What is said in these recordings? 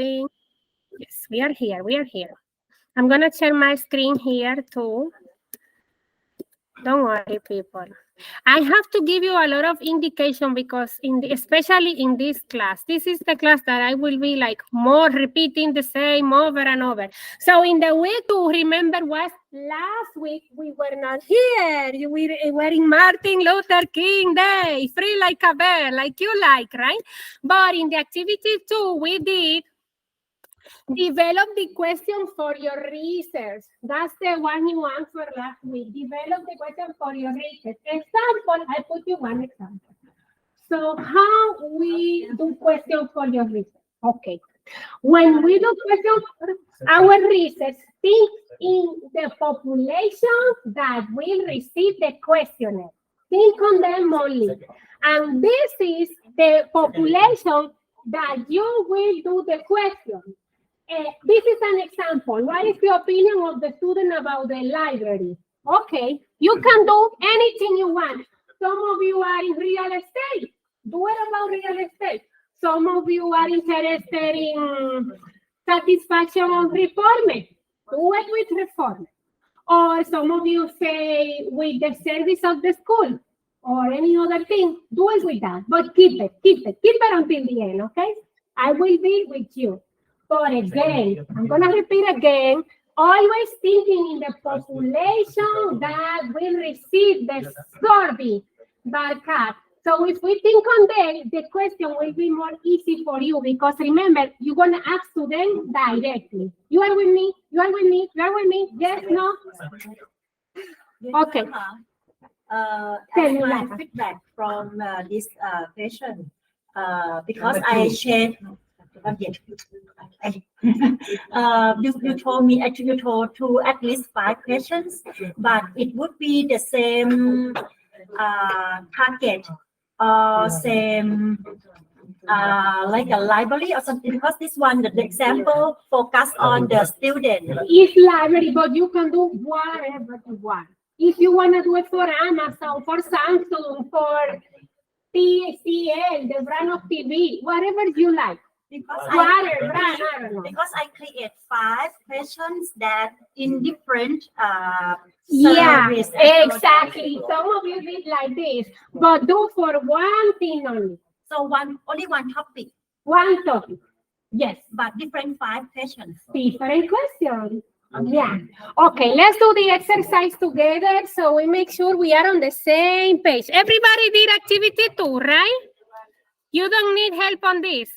Yes, we are here. We are here. I'm going to share my screen here too. Don't worry, people. I have to give you a lot of indication because especially in this class, this is the class that I will be like more repeating the same over and over. So in the week to remember was last week we were not here. We were in Martin Luther King Day, free like a bird, like you like, right? But in the activity 2, we did develop the question for your research. That's the one you answered last week. Develop the question for your research. Example, I put you one example. So how we do question for your research? Okay. When we do question our research, think in the population that will receive the questionnaire. Think on them only. And this is the population that you will do the question. This is an example. What is the opinion of the student about the library? Okay, you can do anything you want. Some of you are in real estate. Do it about real estate. Some of you are interested in satisfaction of reform. Do it with reform. Or some of you say with the service of the school or any other thing. Do it with that. But keep it until the end, okay? I will be with you. But again, I'm going to repeat again, always thinking in the population that will receive the survey barcode. So if we think on that, the question will be more easy for you because remember, you're going to ask to them directly. You are with me? You are with me? You are with me? Yes, no? Okay. As my feedback from this question, because I shared. You told me actually you told to at least 5 questions, but it would be the same target or same like a library or something, because this one the example focus on the student. It's library, but you can do whatever you want. If you want to do it for Amazon, for Samsung, for TCL, the brand of TV, whatever you like. Because I create 5 questions that in different service. Yeah, exactly. Some of you did like this, but do for one thing only. So only one topic. One topic. Yes. But different 5 questions. Different questions. Okay. Yeah. Okay, let's do the exercise together so we make sure we are on the same page. Everybody did activity 2, right? You don't need help on this.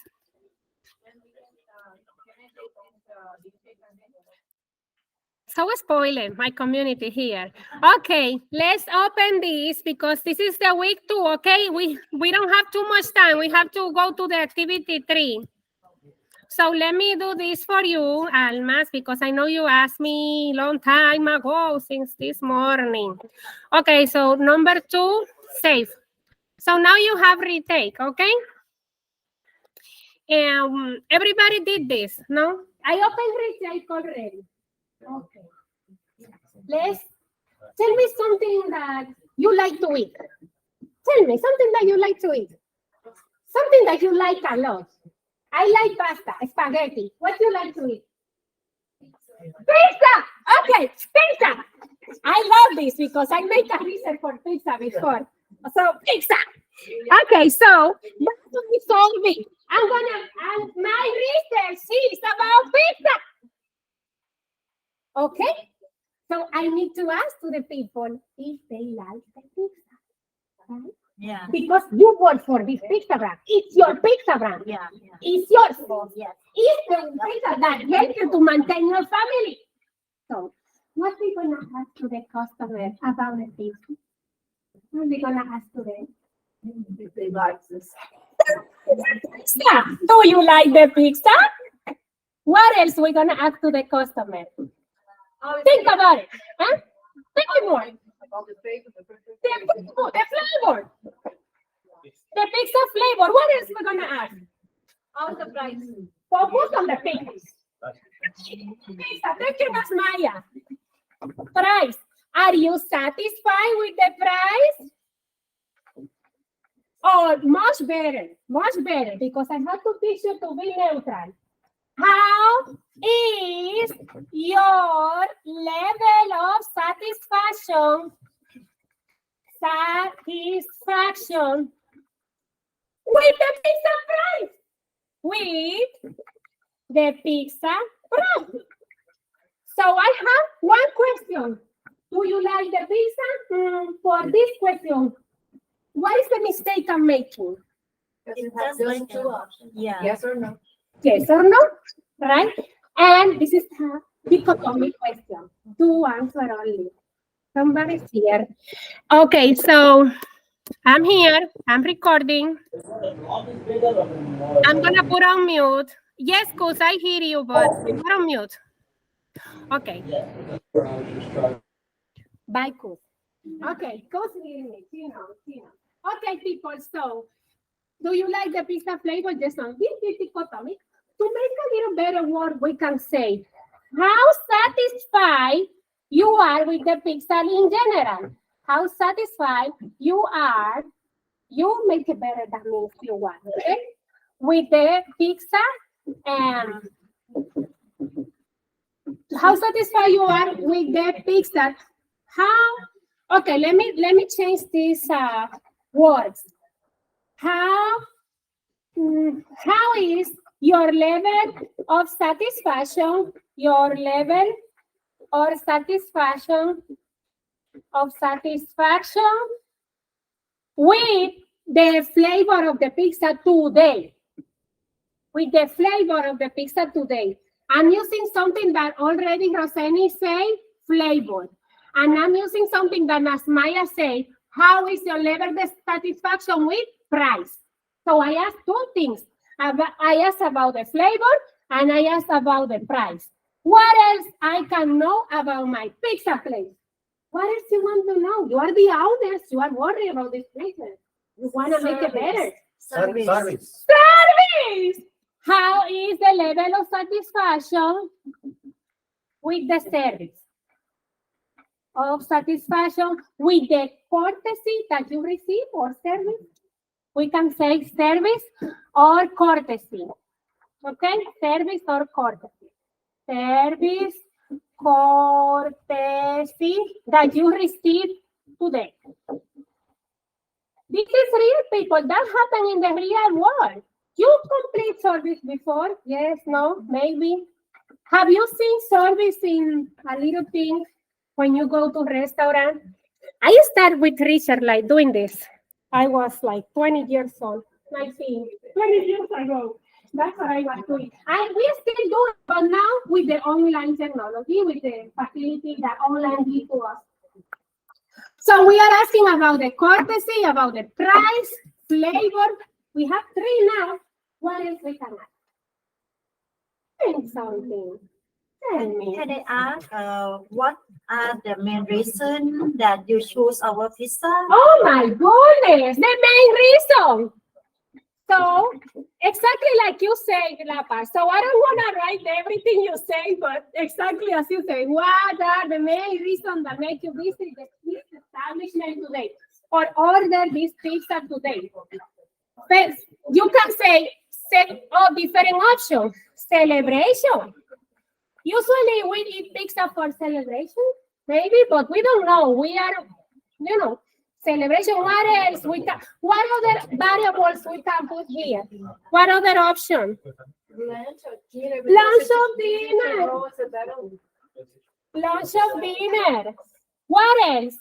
So spoiling my community here. Okay, let's open this because this is the week 2, okay? We don't have too much time. We have to go to the activity 3. So let me do this for you, Almas, because I know you asked me a long time ago since this morning. Okay, so number 2, save. So now you have retake, okay? Everybody did this, no? I opened retake already. Okay. Let's tell me something that you like to eat. Tell me something that you like to eat. Something that you like a lot. I like pasta, spaghetti. What do you like to eat? Pizza! Okay, pizza! I love this because I made a research for pizza before. So, pizza! Okay, so that's what we solving. My research is about pizza. Okay? So I need to ask to the people if they like the pizza. Right? Yeah. Because you work for this pizza brand. It's your pizza brand. Yeah. It's yours. Yes. It's the pizza that helps you to maintain your family. So what are we going to ask to the customer about the pizza? What are we going to ask to them? If they like this. Pizza. Do you like the pizza? What else are we going to ask to the customer? Think about it. Huh? Think more. About the flavor. The flavor. The pizza flavor. What else we're gonna ask? How's the price? Focus on the pizza. Pizza. Thank you, Ms. Maya. Price. Are you satisfied with the price? Oh, much better, because I have to teach you to be neutral. is your level of satisfaction with the pizza price? With the pizza price. So I have one question. Do you like the pizza? For this question, what is the mistake I'm making? It's just like two options. Yeah. Yes or no? Yes or no, right? And this is a dichotomy question. Two answer only. Somebody's here. Okay, so I'm here. I'm recording. I'm gonna put on mute. Yes, cause I hear you, but put on mute. Okay. Bye, Cuz. Okay, Cuz hear me. Okay, people. So, do you like the pizza flavor? Yes, no. This is dichotomy. To make a little better word, we can say how satisfied you are with the pizza in general. How satisfied you are. You make it better than me if you want, okay? With the pizza, how satisfied you are with the pizza? How? Okay, let me change these words. How is your level of satisfaction? Your level or satisfaction with the flavor of the pizza today? With the flavor of the pizza today. I'm using something that already Roseni say, flavor. And I'm using something that Nasmaya say, how is your level of satisfaction with price? So I asked two things. I asked about the flavor and I asked about the price. What else I can know about my pizza place? What else you want to know? You are the owners. You are worried about this business. You want to make it better. Service. How is the level of satisfaction with the service? Of satisfaction with the courtesy that you receive or service? We can say service or courtesy. Okay? Service or courtesy. Service, courtesy that you receive today. This is real, people. That happened in the real world. You complete service before? Yes, no, maybe. Have you seen service in a little thing when you go to restaurant? I started with Richard like doing this. I was like 20 years old, 19, 20 years ago. That's what I was doing. And we still do it, but now with the online technology, with the facility that online gives to us. So we are asking about the courtesy, about the price, flavor. We have three now. What else we can add? Think something. Tell me. Can I ask what are the main reasons that you choose our pizza? Oh my goodness, the main reason. So exactly like you say, Lapa. So I don't want to write everything you say, but exactly as you say, what are the main reasons that make you visit this establishment today or order this pizza today? But you can say different options. Celebration. Usually we eat pizza for celebration, maybe, but we don't know. We are, celebration. What else? What other variables we can put here? What other option? Lunch of dinner. Lunch of dinner. What else?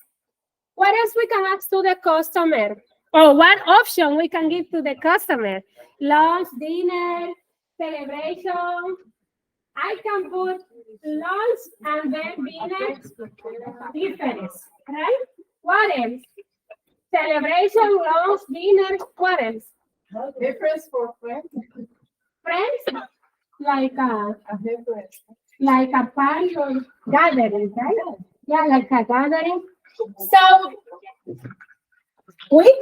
What else we can ask to the customer? Or what option we can give to the customer? Lunch, dinner, celebration. I can put lunch and then dinner difference, right? What else? Celebration, lunch, dinner, what else? Difference for friends. Friends? Like a party or gathering, right? Yeah, like a gathering. So we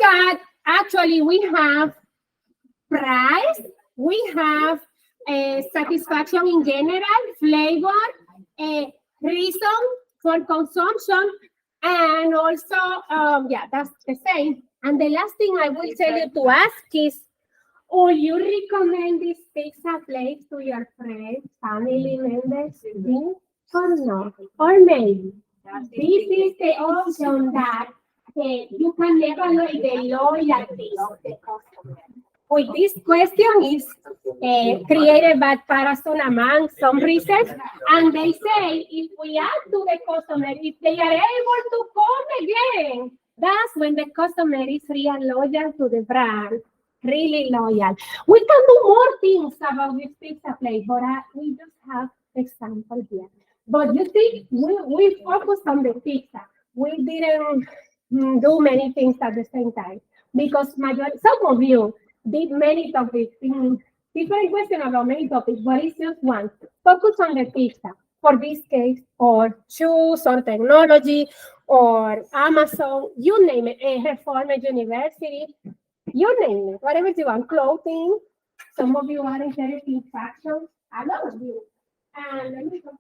have price, we have satisfaction in general, flavor, reason for consumption, and also, that's the same. And the last thing I will tell you to ask is, Would you recommend this pizza place to your friends, family members, or no? Or maybe this is the option that you can evaluate the loyalty of the customer. With this question is created by Parasunamang, some research, and they say if we ask to the customer if they are able to come again, that's when the customer is real loyal to the brand, really loyal. We can do more things about this pizza place, but we just have example here. But you see, we focus on the pizza. We didn't do many things at the same time because some of you did many topics, different questions about many topics, but it's just one. Focus on the pizza for this case, or shoes, or technology, or Amazon, you name it, Reformed University, you name it, whatever you want, clothing. Some of you are interested in fashion, a lot of you. And let me go.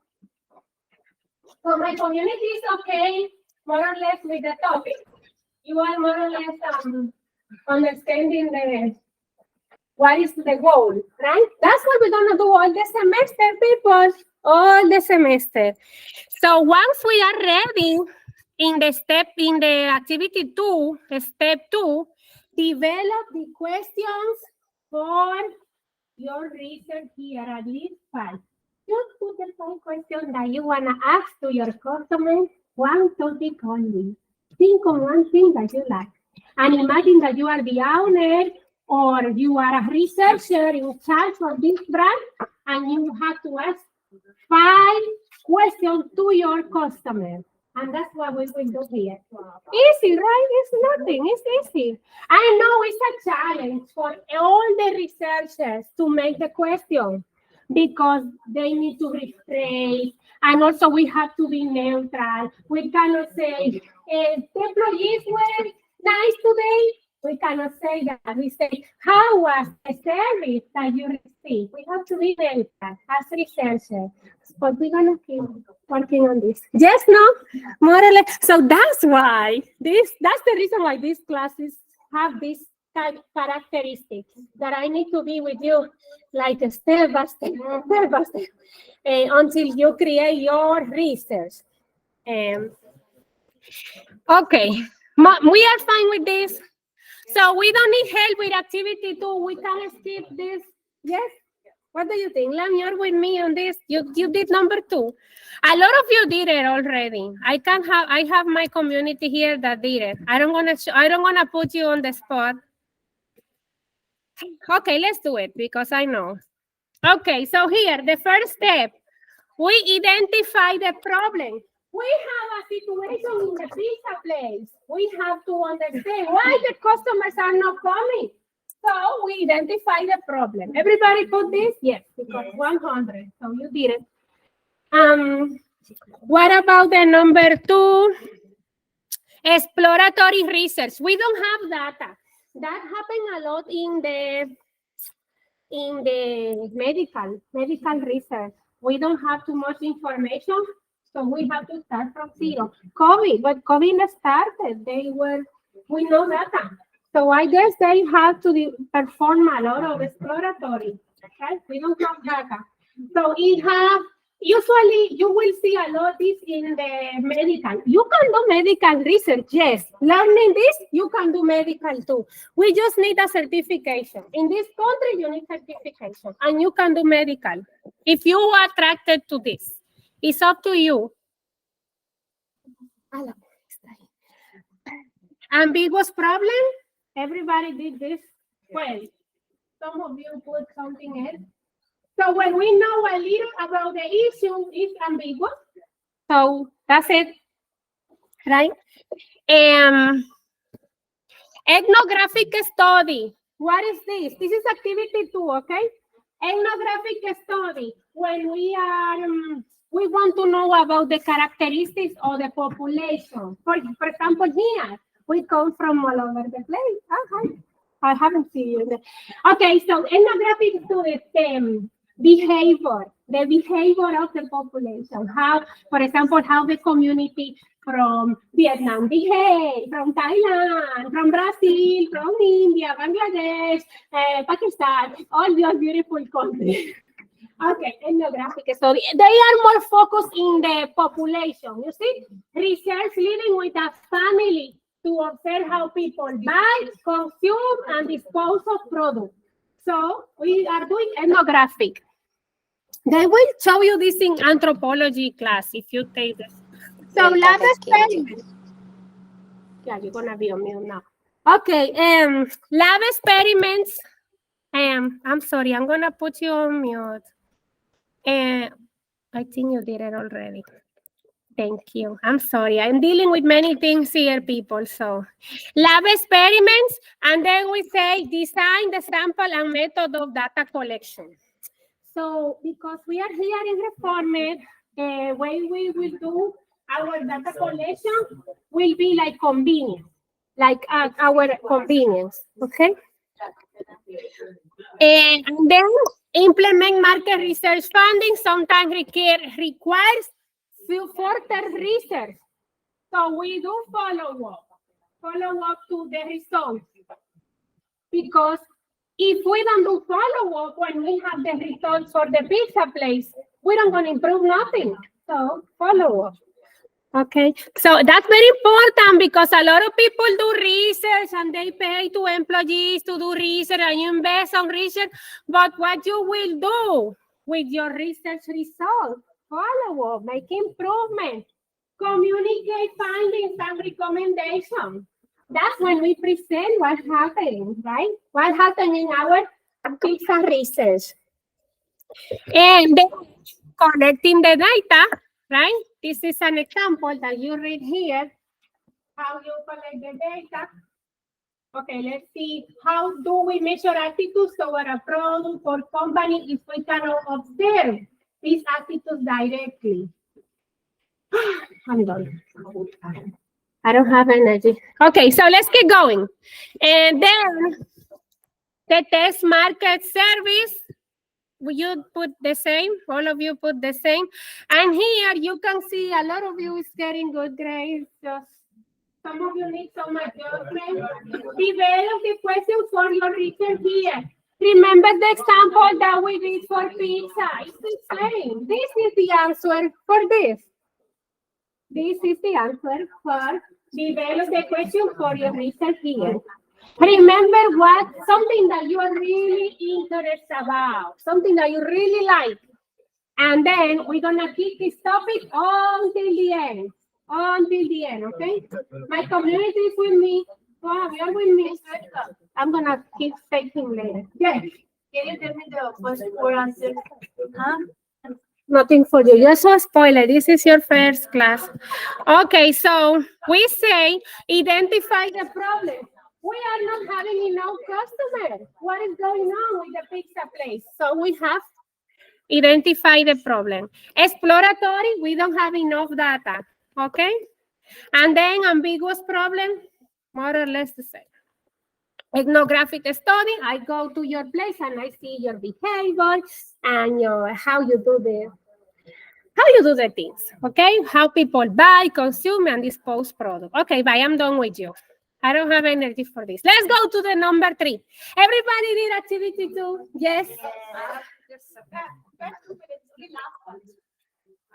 So my community is okay, more or less with the topic. You are more or less understanding what is the goal, right? That's what we're gonna do all the semester, people, all the semester. So once we are ready in the activity 2, step 2, develop the questions for your research here, at least 5. Just put the 5 questions that you wanna ask to your customer, one topic only. Think on one thing that you like. And imagine that you are the owner or you are a researcher in charge of this brand, and you have to ask 5 questions to your customer. And that's what we will do here. Easy, right? It's nothing. It's easy. I know it's a challenge for all the researchers to make the question because they need to rephrase. And also we have to be neutral. We cannot say, the employees were nice today. We cannot say that. We say, how was the service that you received? We have to be neutral as researchers. But we're going to keep working on this. Yes, no? More or less. So that's why, that's the reason why these classes have these characteristics that I need to be with you like step by step, until you create your research. Okay, we are fine with this. So we don't need help with activity 2. We can skip this. Yes? What do you think? Lam, you're with me on this. You did number 2. A lot of you did it already. I have my community here that did it. I don't wanna put you on the spot. Okay, let's do it because I know. Okay, so here, the first step, we identify the problem. We have a situation in the pizza place. We have to understand why the customers are not coming. So we identify the problem. Everybody put this? Yes, because 100. So you did it. What about the number 2? Exploratory research. We don't have data. That happened a lot in the medical research. We don't have too much information. So we have to start from zero. When COVID started, we know data. So I guess they have to perform a lot of exploratory. Okay, we don't have data. So usually you will see a lot of this in the medical. You can do medical research, yes. Learning this, you can do medical too. We just need a certification. In this country, you need certification, and you can do medical if you are attracted to this. It's up to you. Ambiguous problem? Everybody did this. Well, some of you put something else. So when we know a little about the issue, it's ambiguous. So that's it, right? Ethnographic study. What is this? This is activity 2, okay? Ethnographic study. When we want to know about the characteristics of the population. For example, here, we come from all over the place. I haven't seen you. Okay, so ethnographic studies. behavior, the behavior of the population. How, for example, how the community from Vietnam behave, from Thailand, from Brazil, from India, Bangladesh, Pakistan, all those beautiful countries. Okay, ethnographic study. They are more focused in the population. You see, research living with a family to observe how people buy, consume, and dispose of products. So we are doing ethnographic. They will show you this in anthropology class if you take this. So lab experiments. Yeah, you're gonna be on mute now. Okay, lab experiments. I'm sorry, I'm gonna put you on mute. I think you did it already. Thank you. I'm sorry. I'm dealing with many things here, people. So, lab experiments, and then we say design the sample and method of data collection. So, because we are here in Reformed, way we will do our data collection will be like convenient, like our convenience. Okay. And then implement market research funding sometimes requires further research. So we do follow up to the results. Because if we don't do follow up when we have the results for the pizza place, we don't going to improve nothing. So follow up. Okay, so that's very important because a lot of people do research and they pay to employees to do research and you invest on research. But what you will do with your research results, follow up, make improvements, communicate findings and recommendations. That's when we present what happened, right? What happened in our pizza research. And then collecting the data, right? This is an example that you read here, how you collect the data. Okay, let's see. How do we measure attitudes toward a product or company if we cannot observe these attitudes directly? I'm done. I don't have energy. Okay, so let's keep going. And then the test market service. You put the same, all of you put the same. And here you can see a lot of you is getting good grades. Just some of you need some adjustment. Develop the questions for your research here. Remember the example that we did for pizza. It's the same. This is the answer for this. This is the answer for develop the question for your research here. Remember something that you are really interested about, something that you really like. And then we're going to keep this topic until the end, okay? My community is with me. Oh, you're with me. I'm going to keep taking later. Yes. Can you tell me the first four answers? Huh? Nothing for you. Just a spoiler. This is your first class. Okay, so we say identify the problem. We are not having enough customers. What is going on with the pizza place? So we have identified the problem. Exploratory, we don't have enough data. Okay? And then ambiguous problem, more or less the same. Ethnographic study, I go to your place and I see your behavior and how you do the things. Okay? How people buy, consume, and dispose product. Okay, bye. I'm done with you. I don't have energy for this. Let's go to the number 3. Everybody did activity 2? Yes?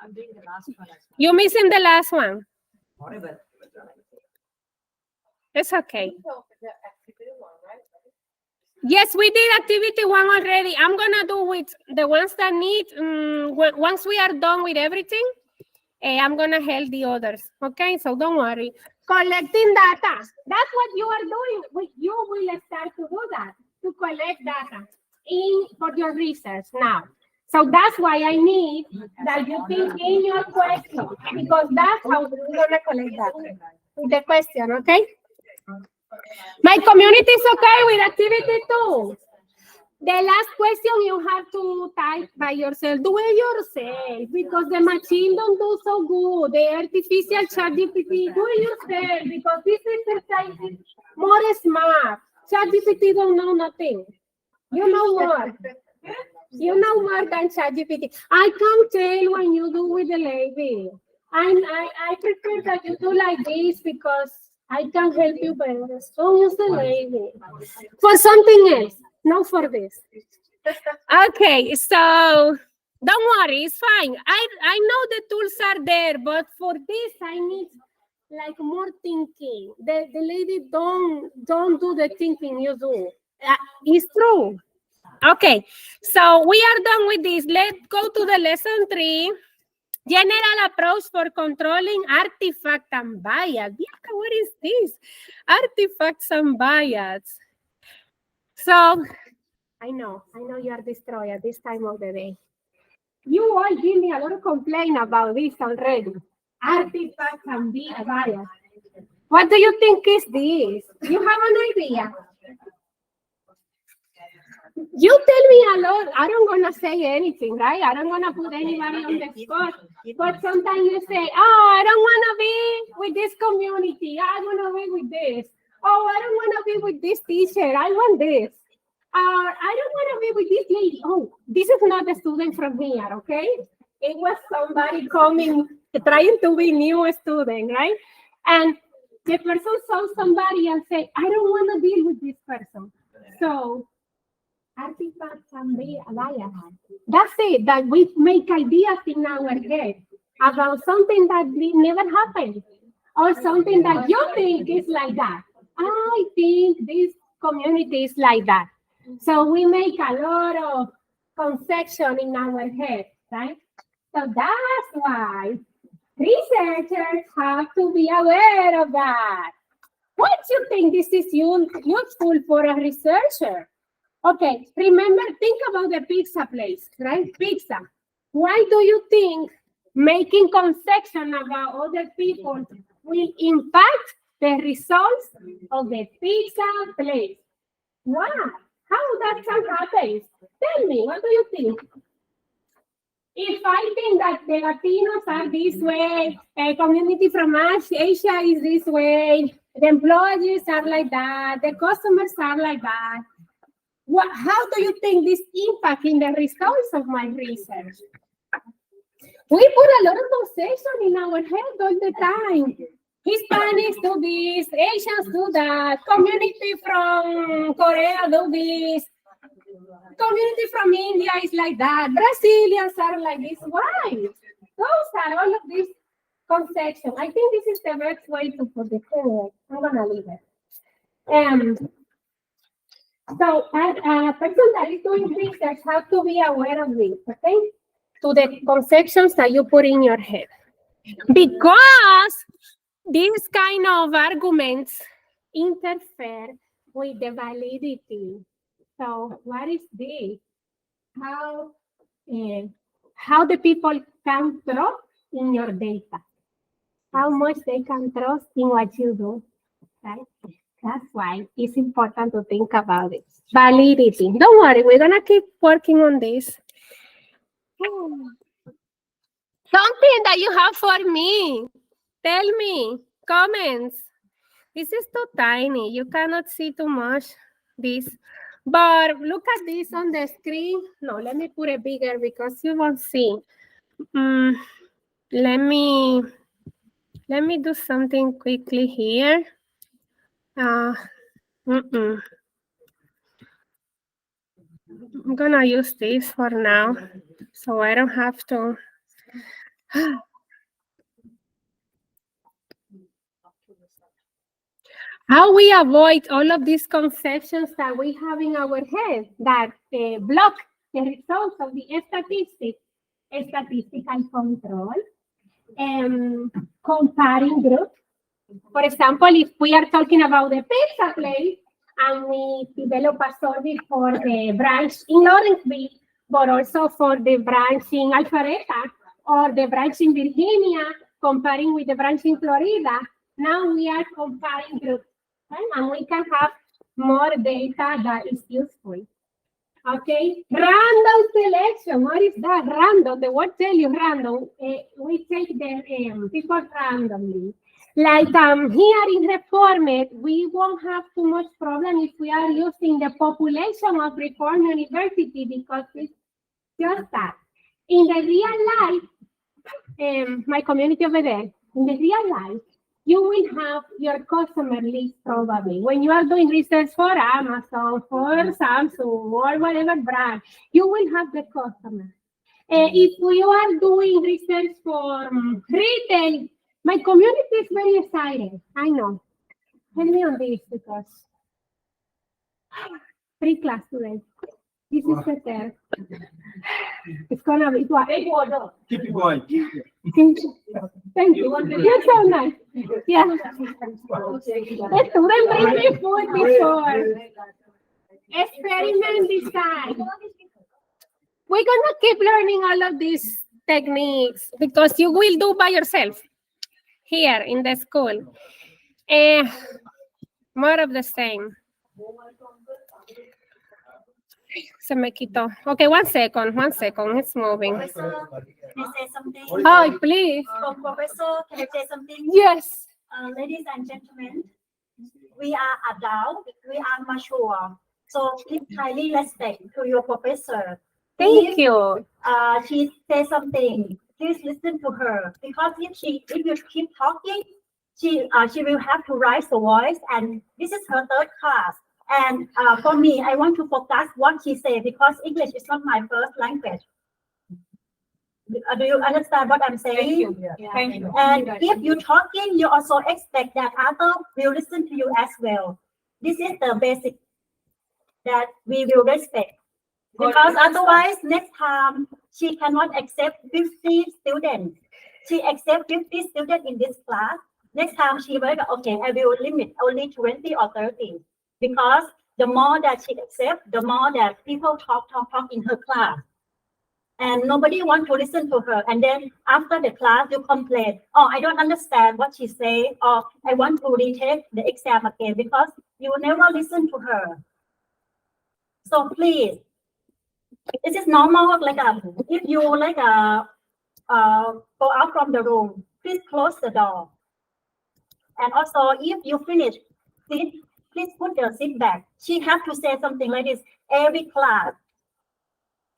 I'm doing the last one. You're missing the last one. It's okay. Yes, we did activity 1 already. I'm going to do with the ones that need, once we are done with everything, I'm going to help the others. Okay, so don't worry. Collecting data. That's what you are doing. You will start to do that, to collect data for your research now. So that's why I need that you think in your question, because that's how we're going to collect data with the question, okay? My community is okay with activity 2. The last question you have to type by yourself. Do it yourself because the machine don't do so good. The artificial ChatGPT, do it yourself because this exercise is more smart. ChatGPT don't know nothing. You know more. You know more than ChatGPT. I can't tell when you do with the lady. I prefer that you do like this because I can help you better. So use the lady. For something else, not for this. Okay, so don't worry, it's fine. I know the tools are there, but for this I need like more thinking. The lady don't do the thinking you do. It's true. Okay, so we are done with this. Let's go to the lesson 3. General approach for controlling artifact and bias. Bianca, what is this? Artifacts and bias. So, I know you are destroyed at this time of the day. You all give me a lot of complaint about this already. Artifacts and bias. What do you think is this? You have an idea? You tell me a lot. I don't gonna say anything, right? I don't gonna put anybody on the spot. But sometimes you say, "Oh, I don't wanna be with this community. I wanna be with this. Oh, I don't wanna be with this teacher. I want this. I don't wanna be with this lady. Oh, this is not a student from here, okay? It was somebody coming, trying to be new student, right? And the person saw somebody and say, I don't wanna deal with this person. So artifacts and bias. That's it, that we make ideas in our head about something that never happened or something that you think is like that. I think this community is like that. So we make a lot of conception in our head, right? So that's why researchers have to be aware of that. What do you think this is useful for a researcher? Okay, remember, think about the pizza place, right? Pizza. Why do you think making conception about other people will impact the results of the pizza place? Why? How that can happen? Tell me, what do you think? If I think that the Latinos are this way, a community from Asia is this way, the employees are like that, the customers are like that, how do you think this impact in the results of my research? We put a lot of conception in our head all the time. Hispanics do this, Asians do that, community from Korea do this, community from India is like that, Brazilians are like this. Why? Those are all of these conception. I think this is the best way to put it. Anyway, I'm gonna leave it. So a person that is doing research has to be aware of this, okay? To the conceptions that you put in your head. Because these kind of arguments interfere with the validity. So what is this? How the people can trust in your data. How much they can trust in what you do, right? That's why it's important to think about it. Validity. Don't worry, we're gonna keep working on this. Something that you have for me. Tell me. Comments. This is too tiny. You cannot see too much. This. But look at this on the screen. No, let me put it bigger because you won't see. Let me do something quickly here. I'm gonna use this for now, so I don't have to. How we avoid all of these conceptions that we have in our head that block the results of the statistical control, comparing groups. For example, if we are talking about the pizza place and we develop a survey for the branch in Lawrenceville, but also for the branch in Alpharetta or the branch in Virginia, comparing with the branch in Florida, now we are comparing groups, right? And we can have more data that is useful. Okay, random selection. What is that? Random. The word tell you random. We take the people randomly. Like here in Reformed, we won't have too much problem if we are using the population of Reformed University because it's Just that. In the real life, my community over there, in the real life, you will have your customer list probably. When you are doing research for Amazon, for Samsung, or whatever brand, you will have the customer. If you are doing research for retail, my community is very excited. I know. Help me on this because free class today. This is the test. It's gonna be what? Keep it going. Thank you. Thank you. You're so nice. Yeah. The student bring me food before. Experiment design. We're gonna keep learning all of these techniques because you will do by yourself here in the school. More of the same. Se me quitó. Okay, 1 second. It's moving. Professor, can I say something? Oh, please. Professor, can I say something? Yes. Ladies and gentlemen, we are adult, we are mature. So please highly respect to your professor. Thank you. She says something, please listen to her. Because if you keep talking, she will have to raise the voice, and this is her third class. And for me, I want to focus what she said because English is not my first language. Do you understand what I'm saying? Thank you. Yeah. Thank you. And if you're talking, you also expect that others will listen to you as well. This is the basic that we will respect. Because otherwise, next time, she cannot accept 50 students. She accepts 50 students in this class. Next time, she will go, okay, I will limit only 20 or 30. Because the more that she accepts, the more that people talk in her class. And nobody wants to listen to her. And then after the class, you complain, oh, I don't understand what she say, or I want to retake the exam again because you never listen to her. So please, this is normal. Like if you go out from the room, please close the door. And also, if you finish, please put your seat back. She has to say something like this every class.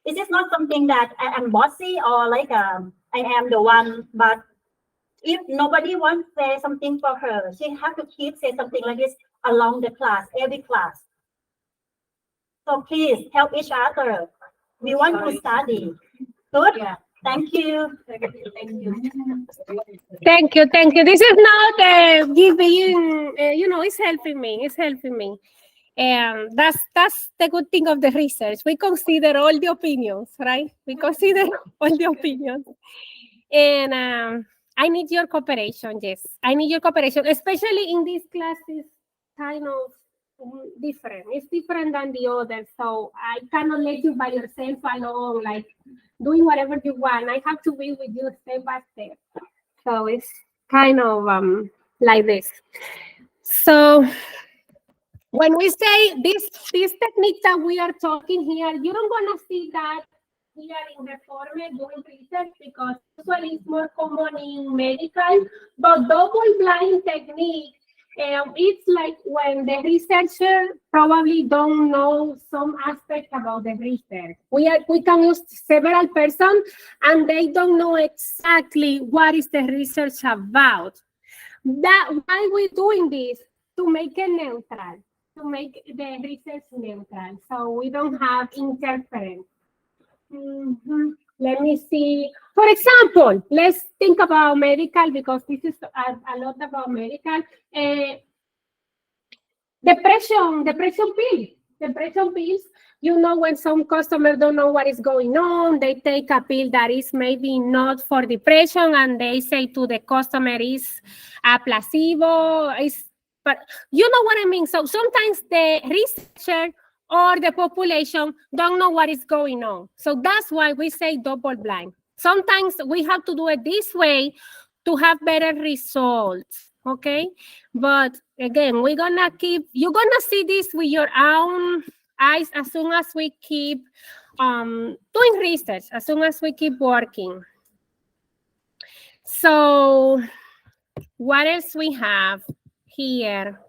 This is not something that I am bossy or like I am the one, but if nobody wants to say something for her, she has to keep say something like this along the class, every class. So please help each other. We want to study. Good? Yeah. Thank you. Thank you. This is not giving, it's helping me. And that's the good thing of the research. We consider all the opinions, right? We consider all the opinions. And I need your cooperation, yes. I need your cooperation, especially in this class is kind of different. It's different than the others. So I cannot let you by yourself alone, like doing whatever you want. I have to be with you step by step. So it's kind of like this. So when we say this technique that we are talking here, you don't want to see that here in the format doing research because usually it's more common in medical, but double-blind technique, it's like when the researcher probably don't know some aspect about the research. We can use several persons and they don't know exactly what is the research about. Why we doing this? To make it neutral. To make the research neutral, so we don't have interference. Let me see. For example, let's think about medical because this is a lot about medical. Depression pills. You know, when some customers don't know what is going on, they take a pill that is maybe not for depression, and they say to the customer is a placebo. But you know what I mean? So sometimes the researcher or the population don't know what is going on. So that's why we say double blind. Sometimes we have to do it this way to have better results, okay? But again, you're gonna see this with your own eyes as soon as we keep doing research, as soon as we keep working. So what else we have here?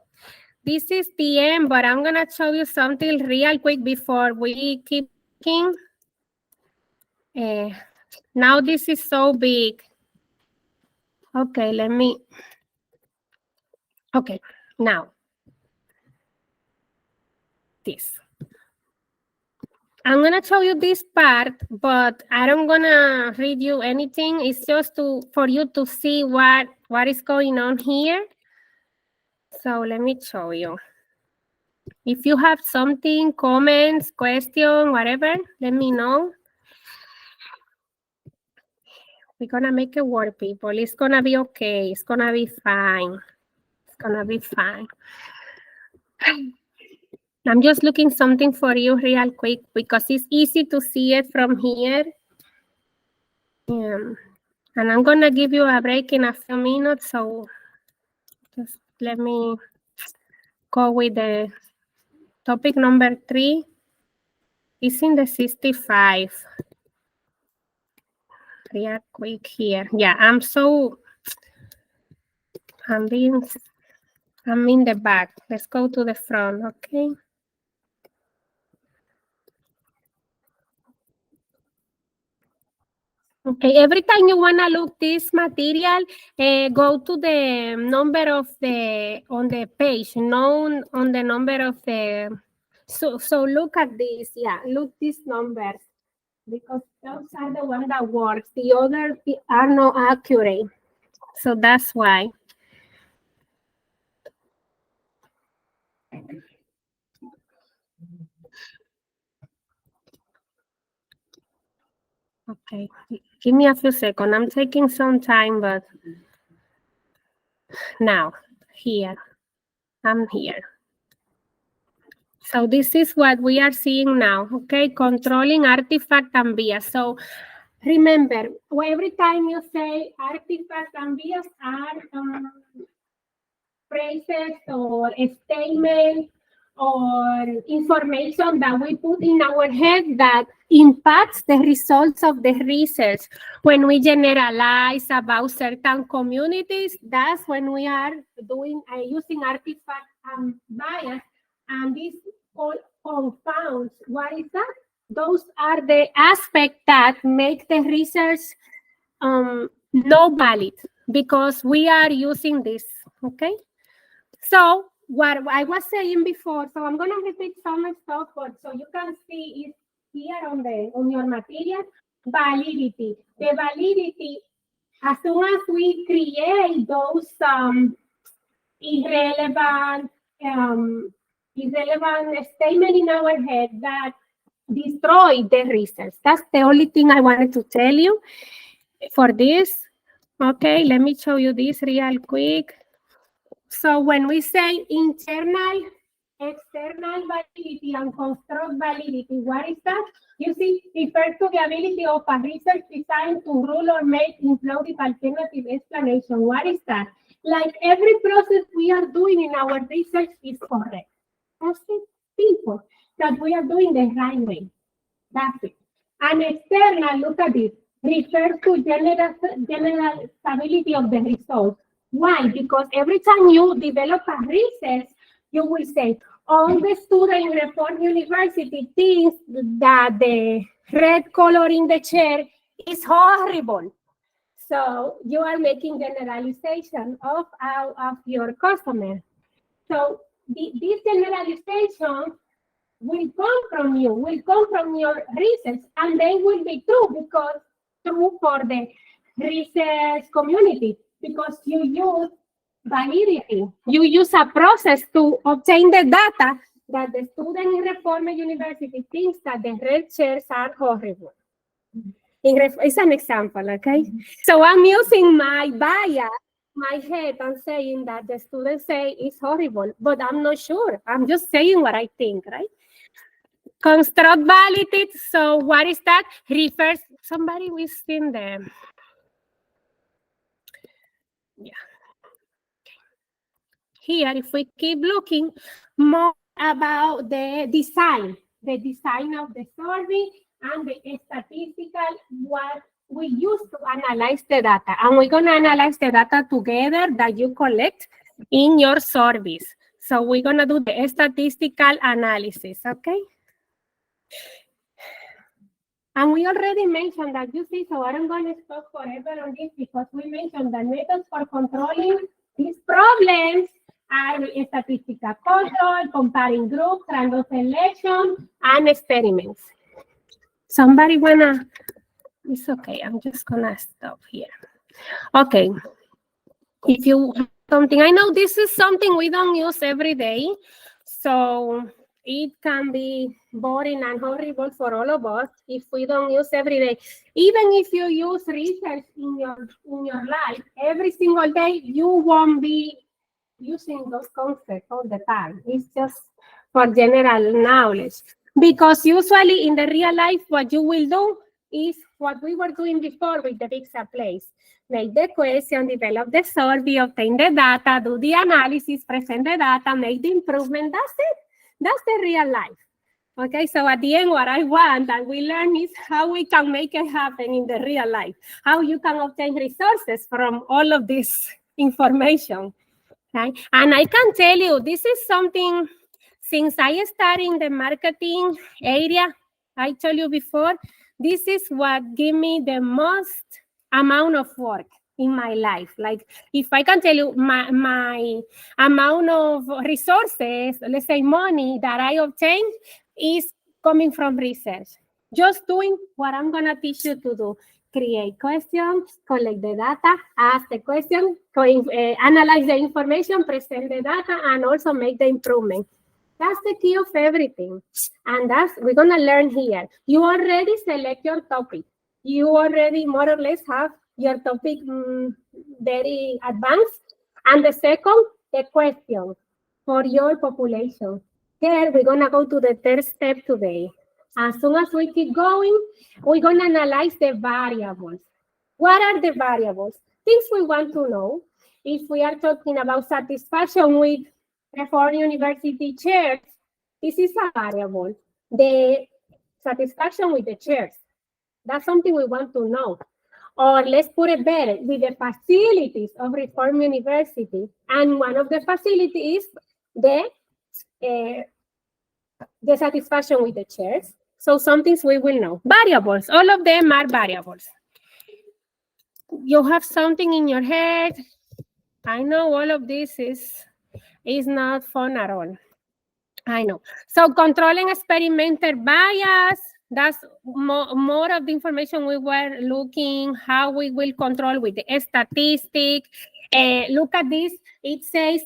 This is the end, but I'm gonna show you something real quick before we keep working. Now this is so big. Okay, okay, now this. I'm gonna show you this part, but I don't gonna read you anything. It's just for you to see what is going on here. So let me show you. If you have something, comments, question, whatever, let me know. We're gonna make it work, people. It's gonna be okay. It's gonna be fine. It's gonna be fine. I'm just looking something for you real quick because it's easy to see it from here. And I'm gonna give you a break in a few minutes, so just let me go with the topic number 3. It's in the 65. Real quick here. Yeah, I'm in the back. Let's go to the front, okay? Okay, every time you want to look this material, go to the number of on the page, known on the number of the, so look at this, yeah, look these numbers, because those are the ones that works. The others are not accurate. So that's why. Okay, give me a few seconds. I'm taking some time, but now, here, I'm here. So this is what we are seeing now, okay? Controlling artifact and bias. So remember, every time you say artifact and bias are phrases or statements or information that we put in our head that impacts the results of the research. When we generalize about certain communities, that's when we are doing using artifact and bias, and this all confounds. What is that? Those are the aspects that make the research not valid because we are using this, okay? So what I was saying before, so I'm going to repeat some stuff, but so you can see it here on your material, validity. The validity, as soon as we create those irrelevant statement in our head that destroy the research. That's the only thing I wanted to tell you for this. Okay, let me show you this real quick. So when we say internal, external validity and construct validity, what is that? You see, refers to the ability of a research design to rule or make implausible alternative explanation. What is that? Like every process we are doing in our research is correct. That's it, simple. That we are doing the right way. That's it. And external, look at this, refers to general stability of the results. Why? Because every time you develop a research, you will say, all the students in Reform University think that the red color in the chair is horrible. So you are making generalization of your customer. So this generalization will come from you, will come from your research, and they will be true because true for the research community, because you use validity. You use a process to obtain the data that the student in Reform University thinks that the red chairs are horrible. It's an example, okay? So I'm using my bias, my head, and saying that the students say it's horrible, but I'm not sure. I'm just saying what I think, right? Construct validity. So what is that? Refers, somebody was in there. Yeah. Here, if we keep looking more about the design of the survey and the statistical, what we use to analyze the data. And we're going to analyze the data together that you collect in your surveys. So we're going to do the statistical analysis, okay? And we already mentioned that, you see, so I don't going to stop forever on this because we mentioned the methods for controlling these problems are statistical control, comparing groups, random selection, and experiments. Somebody wanna, it's okay, I'm just gonna stop here. Okay, if you have something, I know this is something we don't use every day, so it can be boring and horrible for all of us if we don't use every day. Even if you use research in your life every single day, you won't be using those concepts all the time. It's just for general knowledge. Because usually in the real life, what you will do is what we were doing before with the pizza place. Make the question, develop the survey, obtain the data, do the analysis, present the data, make the improvement. That's it. That's the real life. Okay, so at the end, what I want that we learn is how we can make it happen in the real life, how you can obtain resources from all of this information. Okay? And I can tell you, this is something, since I started in the marketing area, I told you before, this is what gave me the most amount of work in my life. Like, if I can tell you my amount of resources, let's say money that I obtained is coming from research. Just doing what I'm going to teach you to do. Create questions, collect the data, ask the question, analyze the information, present the data, and also make the improvement. That's the key of everything. And we're going to learn here. You already select your topic. You already more or less have your topic very advanced. And the second, the question for your population. Here, we're going to go to the third step today. As soon as we keep going, we're going to analyze the variables. What are the variables? Things we want to know. If we are talking about satisfaction with Reform University chairs, this is a variable. The satisfaction with the chairs. That's something we want to know. Or let's put it better, with the facilities of Reform University. And one of the facilities is the satisfaction with the chairs. So some things we will know. Variables, all of them are variables. You have something in your head. I know all of this is not fun at all. I know. So controlling experimental bias, that's more of the information we were looking, how we will control with the statistic. Look at this. It says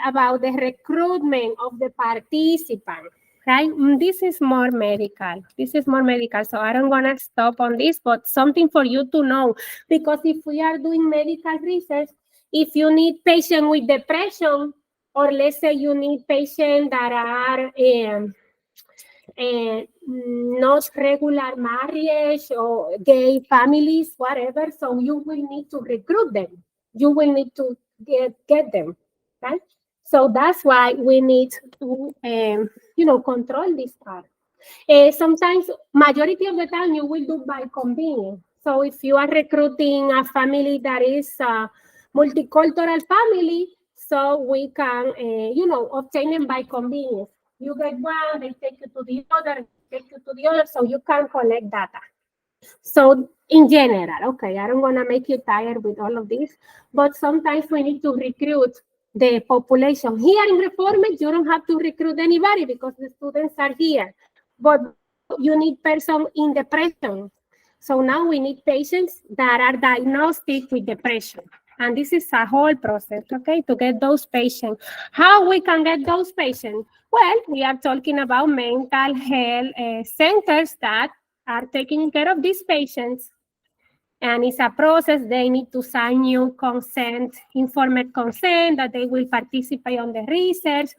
about the recruitment of the participant, right? This is more medical. This is more medical. So I don't want to stop on this, but something for you to know. Because if we are doing medical research, if you need patient with depression, or let's say you need patients that are not regular marriage or gay families, whatever. So you will need to recruit them. You will need to get them, right? So that's why we need to, control this part. Sometimes, majority of the time, you will do by convenience. So if you are recruiting a family that is a multicultural family, so we can, obtain them by convenience. You get one, they take you to the other, so you can collect data. So in general, okay, I don't want to make you tired with all of this, but sometimes we need to recruit the population. Here in Reformed, you don't have to recruit anybody because the students are here, but you need person in depression. So now we need patients that are diagnosed with depression. And this is a whole process, okay, to get those patients. How we can get those patients? Well, we are talking about mental health centers that are taking care of these patients. And it's a process. They need to sign new consent, informed consent, that they will participate on the research.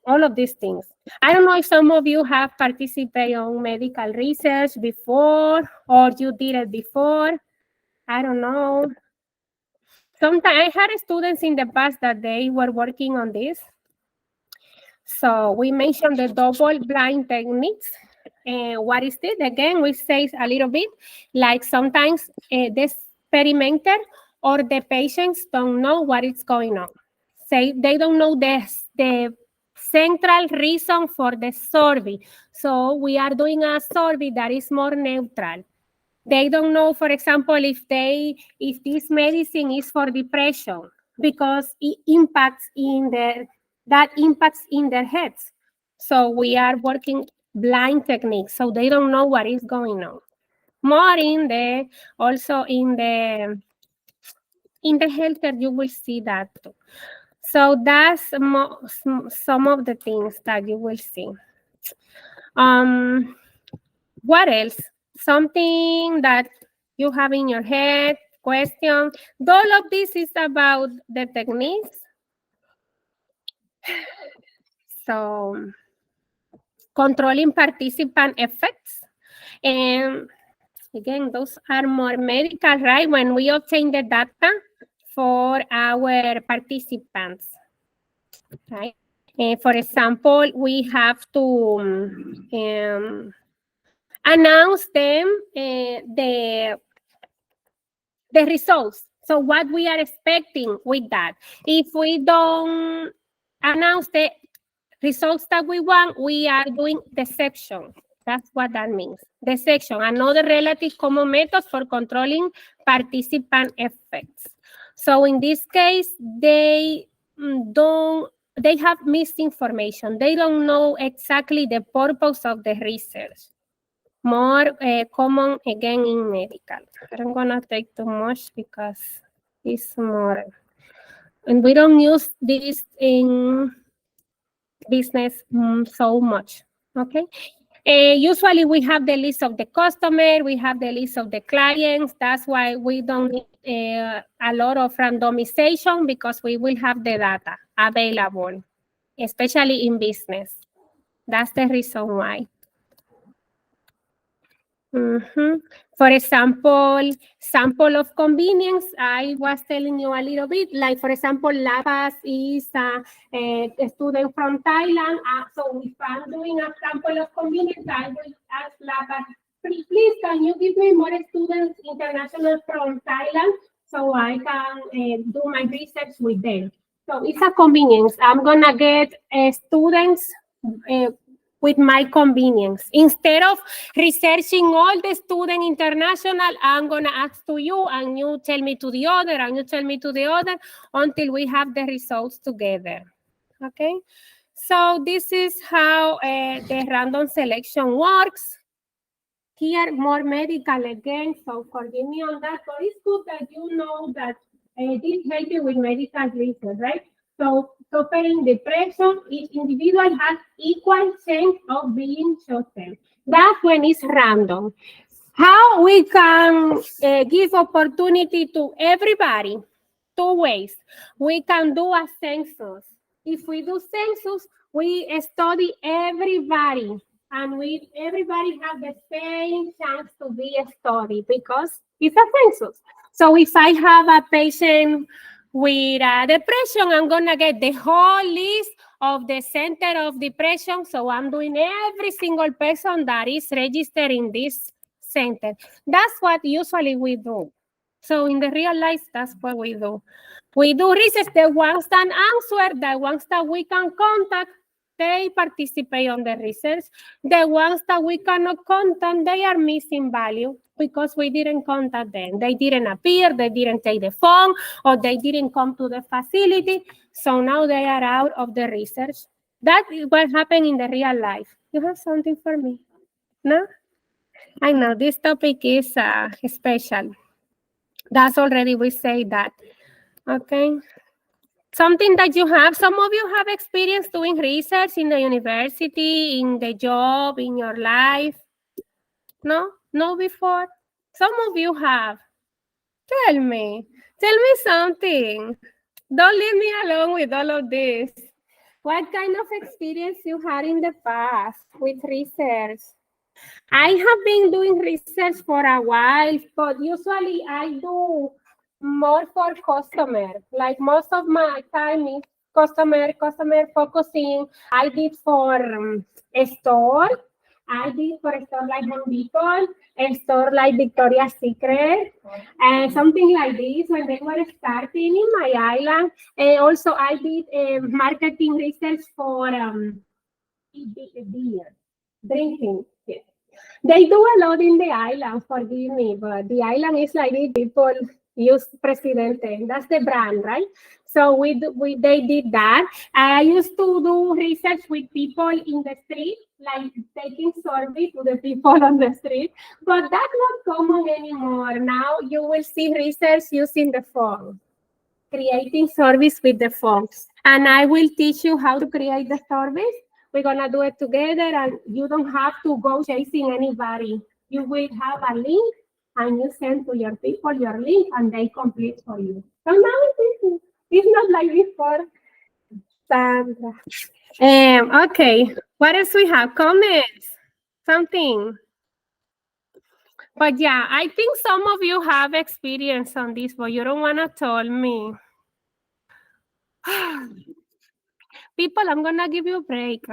All of these things. I don't know if some of you have participated on medical research before, or you did it before. I don't know. Sometimes I had students in the past that they were working on this. So we mentioned the double-blind techniques. What is it? Again, we say a little bit, like sometimes the experimenter or the patients don't know what is going on. Say they don't know the central reason for the survey. So we are doing a survey that is more neutral. They don't know, for example, if this medicine is for depression because it impacts in their heads. So we are working blind techniques, so they don't know what is going on. More in the healthcare, you will see that too. So that's some of the things that you will see. What else? Something that you have in your head, question. All of this is about the techniques. So controlling participant effects. And again, those are more medical, right? When we obtain the data for our participants, right? For example, we have to announce them the results. So what we are expecting with that. If we don't announce the results that we want, we are doing deception. That's what that means. Deception, another relative common method for controlling participant effects. So in this case, they have misinformation. They don't know exactly the purpose of the research. More common again in medical. I don't gonna take too much because it's more, and we don't use this in business so much. Okay. Usually we have the list of the customer, we have the list of the clients. That's why we don't need a lot of randomization, because we will have the data available, especially in business. That's the reason why. For example, sample of convenience, I was telling you a little bit, like for example, Labas is a student from Thailand. So if I'm doing a sample of convenience, I will ask Labas, please can you give me more students international from Thailand so I can do my research with them. So it's a convenience. I'm gonna get students with my convenience. Instead of researching all the student international, I'm gonna ask to you and you tell me to the other and you tell me to the other until we have the results together, okay? So this is how the random selection works. Here, more medical again, so forgive me on that, but it's good that you know that this helps you with medical research, right? So suffering depression, each individual has equal chance of being chosen. That's when it's random. How we can give opportunity to everybody? Two ways. We can do a census. If we do census, we study everybody, and everybody have the same chance to be studied because it's a census. So if I have a patient with depression, I'm gonna get the whole list of the Center of Depression. So I'm doing every single person that is registered in this center. That's what usually we do. So in the real life, that's what we do. We do research. The ones that answer, the ones that we can contact, they participate on the research. The ones that we cannot contact, they are missing value because we didn't contact them. They didn't appear, they didn't take the phone, or they didn't come to the facility. So now they are out of the research. That is what happened in the real life. You have something for me? No? I know this topic is special. That's already, we say that. Okay. Something that you have, some of you have experience doing research in the university, in the job, in your life. No? No before? Some of you have. Tell me something. Don't leave me alone with all of this. What kind of experience you had in the past with research? I have been doing research for a while, but usually I do more for customer. Like most of my time is customer focusing. I did for a store. I did for a store like Home Depot, a store like Victoria's Secret, and something like this when they were starting in my island. And also I did marketing research for beer, drinking. Yeah. They do a lot in the island, forgive me, but the island is like this. People use Presidente. That's the brand, right? So they did that. I used to do research with people in the street, like taking survey to the people on the street, but that's not common anymore. Now you will see research using the phone, creating service with the phone. And I will teach you how to create the service. We're gonna do it together, and you don't have to go chasing anybody. You will have a link, and you send to your people your link, and they complete for you. So now it's not like before, Sandra. Okay, what else we have? Comments? Something. But yeah, I think some of you have experience on this, but you don't wanna tell me. People, I'm gonna give you a break.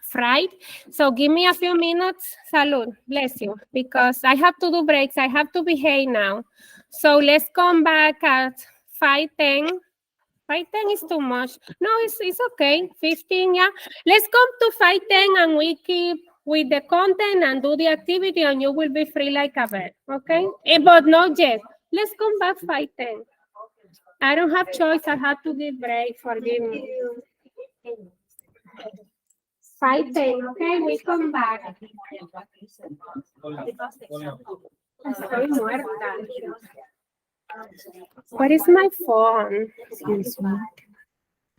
Fried. So give me a few minutes. Salud. Bless you. Because I have to do breaks. I have to behave now. So let's come back at 5:10. 5:10 is too much. No, it's okay. 15, yeah. Let's come to 5:10 and we keep with the content and do the activity, and you will be free like a bird. Okay? But not yet. Let's come back 5:10. I don't have choice. I have to give break. Forgive me. 5:10, okay? We come back. Estoy muerta. What is my phone? Excuse me.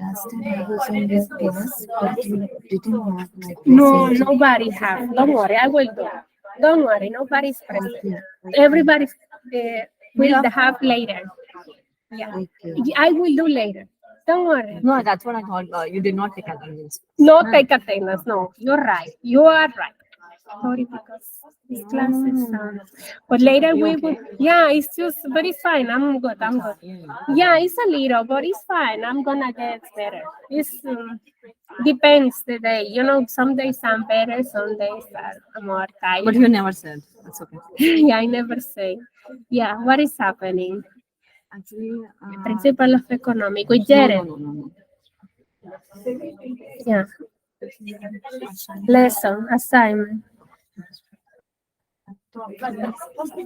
Last time I was on your class, but you didn't have my No, message. nobody have. Don't worry, I will do. Don't worry, nobody's present. Everybody will have later. Yeah, Okay. I will do later. Don't worry. No, that's what I thought. You did not take attendance. No take attendance. No, you're right. You are right. Sorry, because this class is. But later we will. Yeah, it's just, but it's fine. I'm good. I'm good. Yeah, it's a little, but it's fine. I'm gonna get better. It's depends the day. You know, some days I'm better, some days I'm more tired. But you never said. That's okay. Yeah, I never say. Yeah, what is happening? Actually, Principle of economic. We no, get no, it. no, no, no. Yeah. Lesson, assignment.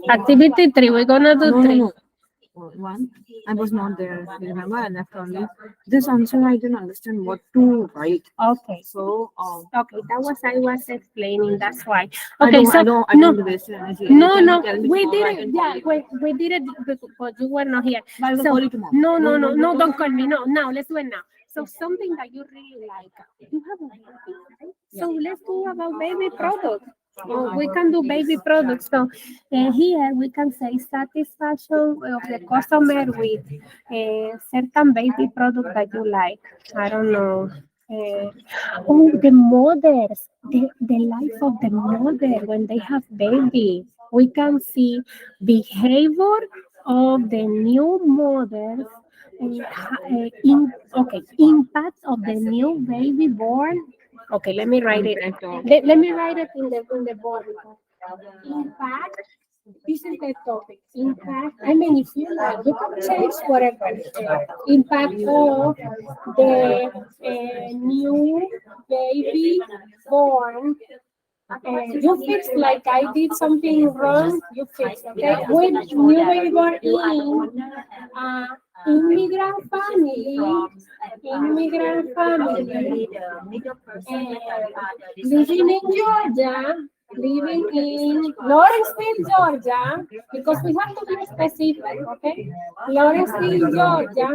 Activity 3. We're gonna do No, 3. no, no. One, I was not there. Remember, I left early. This answer, I didn't understand what to write. Okay. So, Okay, that was I was explaining. That's why. I Okay, don't, so I don't, I no, don't want to waste your energy. no, Anytime no, you tell me we tomorrow, I did it. can call Yeah, you. we did it, but you were not here. But I will So, call you tomorrow. no, don't call me. No, now let's do it now. So something that you really like. You have a baby, right? So let's do about baby products. We can do baby products. So here we can say satisfaction of the customer with a certain baby product that you like. I don't know. The mothers, the life of the mother when they have baby. We can see behavior of the new mothers. Impact of the new baby born. Okay, let me write it. Let me write it in the board. Impact. This is the topic. Impact. I mean, if you like, you can change whatever. Impact of the new baby born. You fix like I did something wrong. You fix, okay? When new baby born in immigrant family, living in Georgia, living in Lawrenceville, Georgia, because we have to be specific, okay? Lawrenceville, Georgia.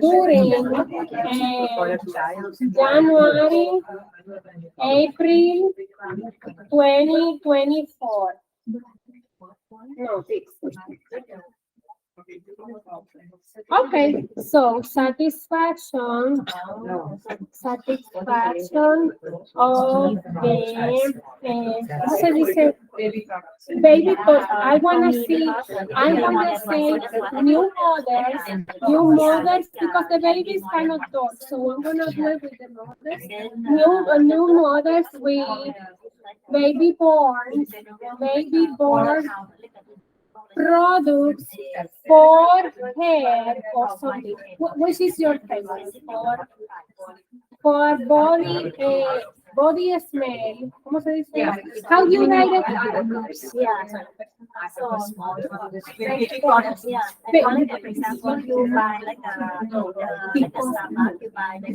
During January, April 2024. No, 6. Okay, so satisfaction of the, ¿cómo se dice? Baby, but I wanna say new mothers, because the baby is kind of dark, so I'm gonna do it with the mothers. New mothers with baby born products for hair or something. Which is your favorite? For body smell. ¿Cómo se dice? How you write it? So, baby products, for example, you buy like a Starbucks, you buy like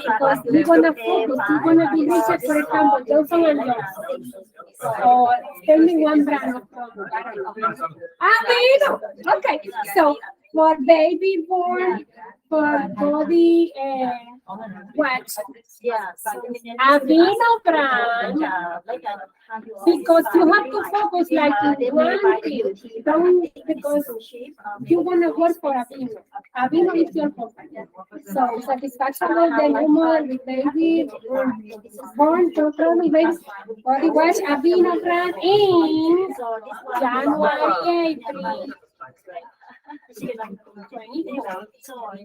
Because we're gonna focus, we're gonna be research, for example, Johnson and Johnson. Or tell me one brand of product. Okay, so for baby born, for body wax, Avino brand, because you have to focus like in one thing. Don't, because you want to work for Avino. Avino is your company. So satisfaction of the woman with baby born to body wash Avino brand in January, April.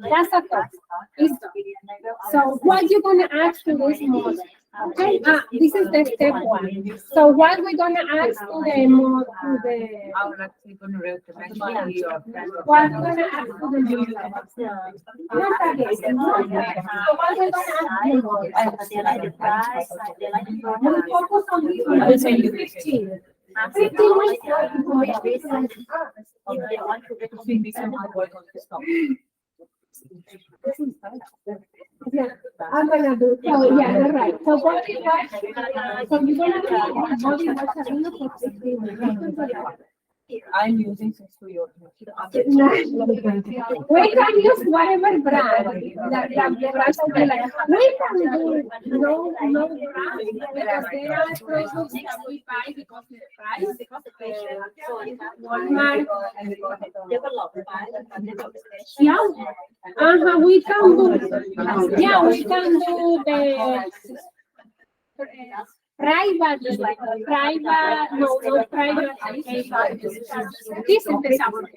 That's a thought. So what you gonna ask to this model? Okay, this is the step one. So what we're gonna ask to the model, what we're gonna ask to the model? So what we're gonna ask to the model? We focus on this one. I will say you 15. 15 weeks. Yeah, I'm gonna do. Oh, yeah, you're right. So what is that? So you're gonna do body wash for 15 minutes. I'm using 6 to your. We can use whatever brand that the brand will be like. We can do no brand, because there are products that we buy because of the price, Walmart. Yeah, we can do. Yeah, we can do the private, no, not private. This is the sample.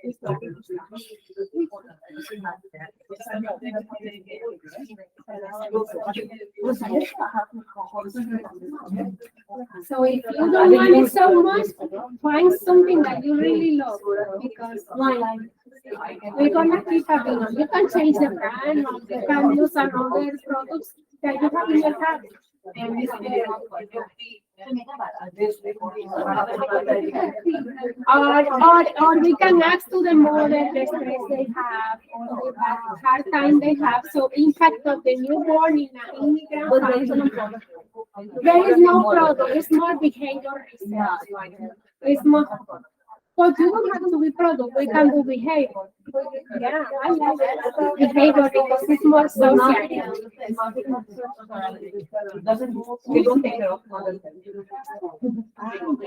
So if you don't want it so much, find something that you really love, because we're gonna keep having. You can change the brand, or you can use another products that you have in your house. And or we can ask to the model the stress they have, or the hard time they have. So impact of the newborn in an immigrant family. There is no product, it's more behavior research. It's more. But you don't have to be product, we can do behavior. Yeah, I like behavior because it's more social. We don't take care of mothers.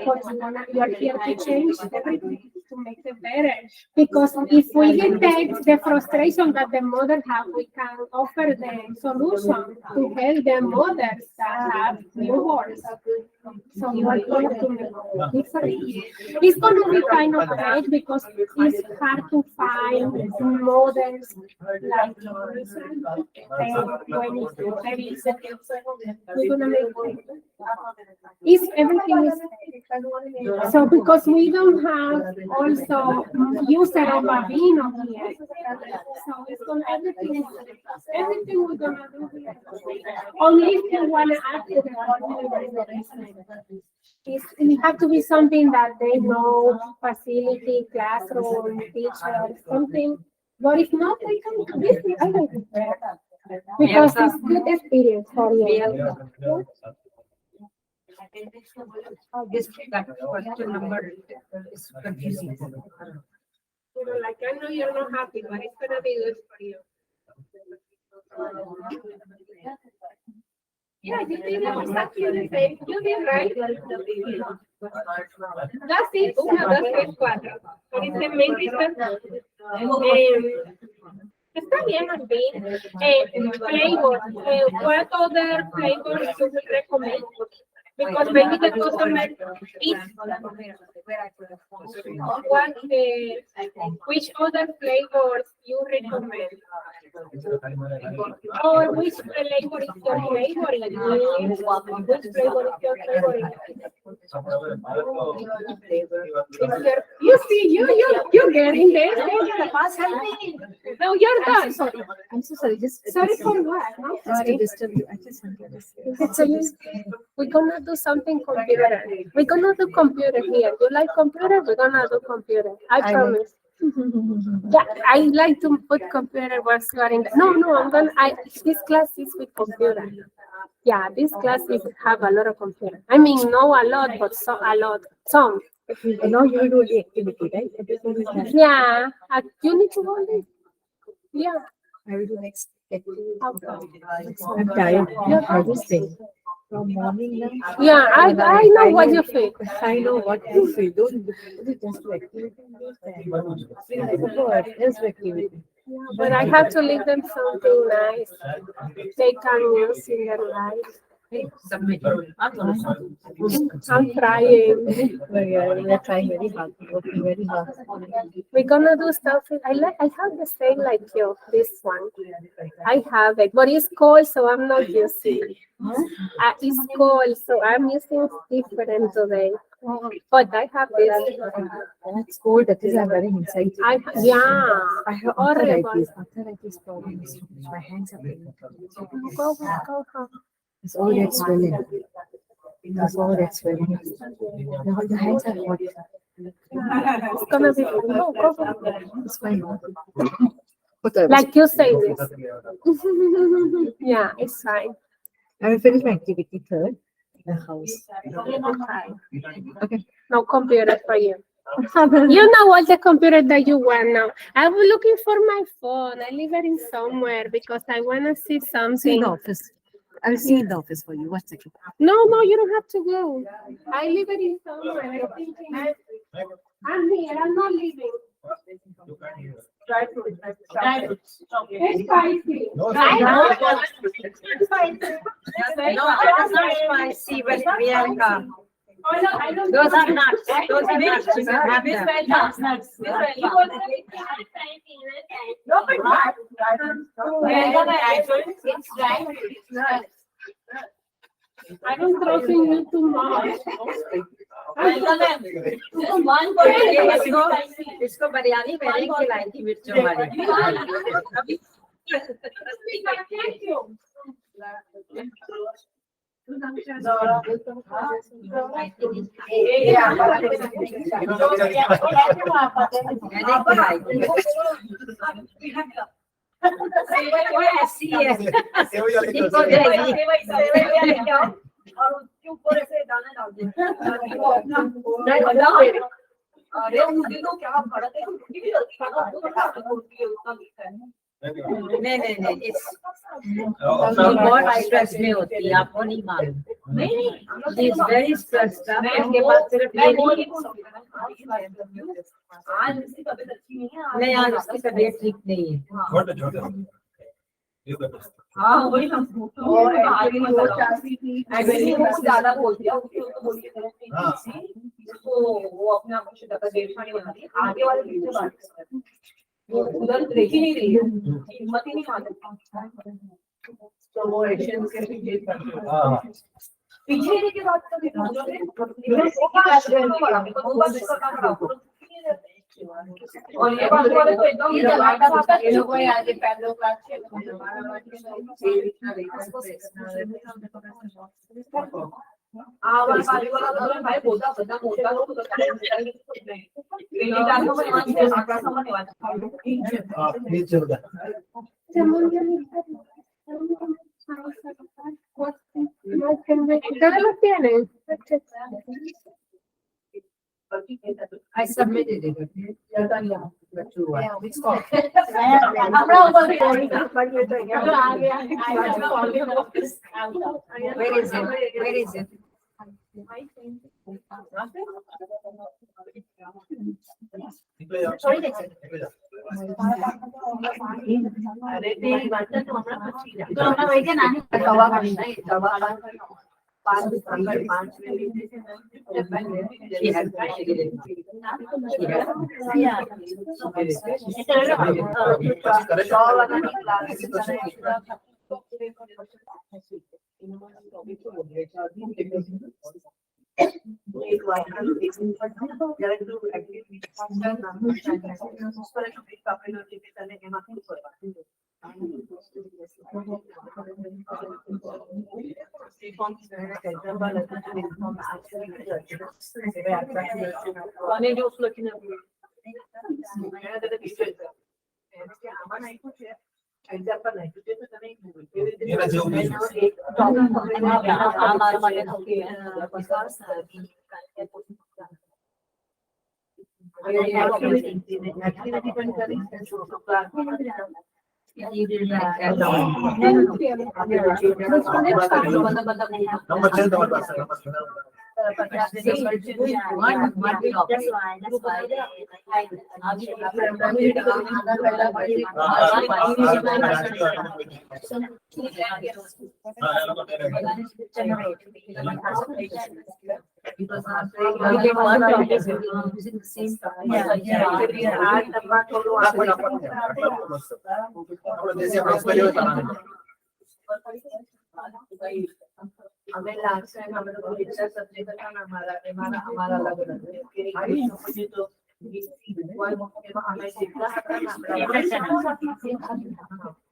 But you are here to change everything, to make it better. Because if we detect the frustration that the mother have, we can offer the solution to help the mothers that have newborns. So you are going to make difference. It's going to be kind of hard because it's hard to find mothers like when it's very second. We're gonna make is everything is so because we don't have also user of Avino here. So it's gonna everything we're gonna do here. Only if you wanna add to the it have to be something that they know, facility, classroom, teacher, something. But if not, we can this I like it because it's good experience for you. This question number is confusing. Like I know you're not happy, but it's gonna be good for you. Yeah, you did exactly the same. You did right. That's it. That's it. What is the main reason? Está bien, Marvin. Flavor. What other flavors do we recommend? Because maybe the customer eats what, which other flavors you recommend? Or which flavor is your favorite? Which flavor is your favorite? You see, you're getting there. No, you're done. Sorry, I'm so sorry. Just Sorry for what? No, just to sorry. disturb you. I just wanted to say. So we're gonna do something computer. We're gonna do computer here. You like computer? We're gonna do computer. I promise. Yeah, I like to put computer while you are in the, this class is with computer. Yeah, this class is have a lot of computer. I mean, no a lot, but a lot. Some. And now you will do the activity, right? Everything is done. Yeah, you need to hold it. Yeah. I will do next activity. Okay. I'm tired. I just think from morning now. Yeah, I know what you feel. I know what you feel. Don't do it just do activity. Just activity. Yeah, but I have to leave them something nice. They can use in their life. Submit. I'm trying. We are trying very hard. Working very hard. We're gonna do stuff. I have the same like you. This one. I have it, but it's cold, so I'm not using it. It's cold, so I'm using different today. But I have this. That's cold. That is I'm wearing inside. I have horrible. arthritis problems. My hands are paining. Go. It's all that swelling. It's all that swelling. The hands are hot. It's gonna be go. It's fine. Like you say this. Yeah, it's fine. I will finish my activity third. The house. Okay. No computer for you. You know all the computer that you want now. I was looking for my phone. I leave it in somewhere because I wanna see See in something. the office. I will see in the office for you. 1 second. No, you don't have to go. I leave it in somewhere. I'm here. I'm not leaving. It's spicy. No, it's not spicy, but Priyanka. I don't Those are nuts. Those are nuts. You can have them. No, but not. It's dry. I don't trust in you too much. इसको बिरयानी में नहीं खिलाई थी मिर्चों वाली Thank you. ऐसी है इनको देगी और उसके ऊपर ऐसे दाना डाल दे अरे मुझे तो क्या भड़क है मुझे भी नहीं बहुत स्ट्रेस में होती है आपको नहीं मालूम शी इज वेरी स्ट्रेस्ड उसके पास सिर्फ ये नहीं आज उसकी तबीयत ठीक नहीं है हाँ वही हम और आगे ज्यादा बोलती है उसको बोलिए तो वो अपना देशवाणी बनाती है आगे वाले पीछे बात वो उधर देख ही नहीं रही है हिम्मत ही नहीं मानती तो वो एक्शन के पीछे की बात कर और ये बात वाले तो एकदम ये लोग आगे पहले क्लास आवाज वाले वाला तो भाई बोलता बंदा बोलता लोग तो ये जानो में आज से आका समझ वाला नीचे होगा I submitted it. Where is it? Where is it? अरे ते वाटतं तुम्हाला પછી તો હમણાં વહી ગયા નાની દવા નહીં દવા 5 મિનિટ અને જો લખીને આમાં નાખ્યું છે એક્ઝામ્પલ નાખ્યું છે તો તમે આ મારા માટે નથી એક્ટિવિટી પણ કરી અમે લાસ્ટ ટાઈમ અમે લોકો રિસર્ચ સબ્જેક્ટ હતા ને અમારા અલગ અલગ તો અમે શીખતા હતા ને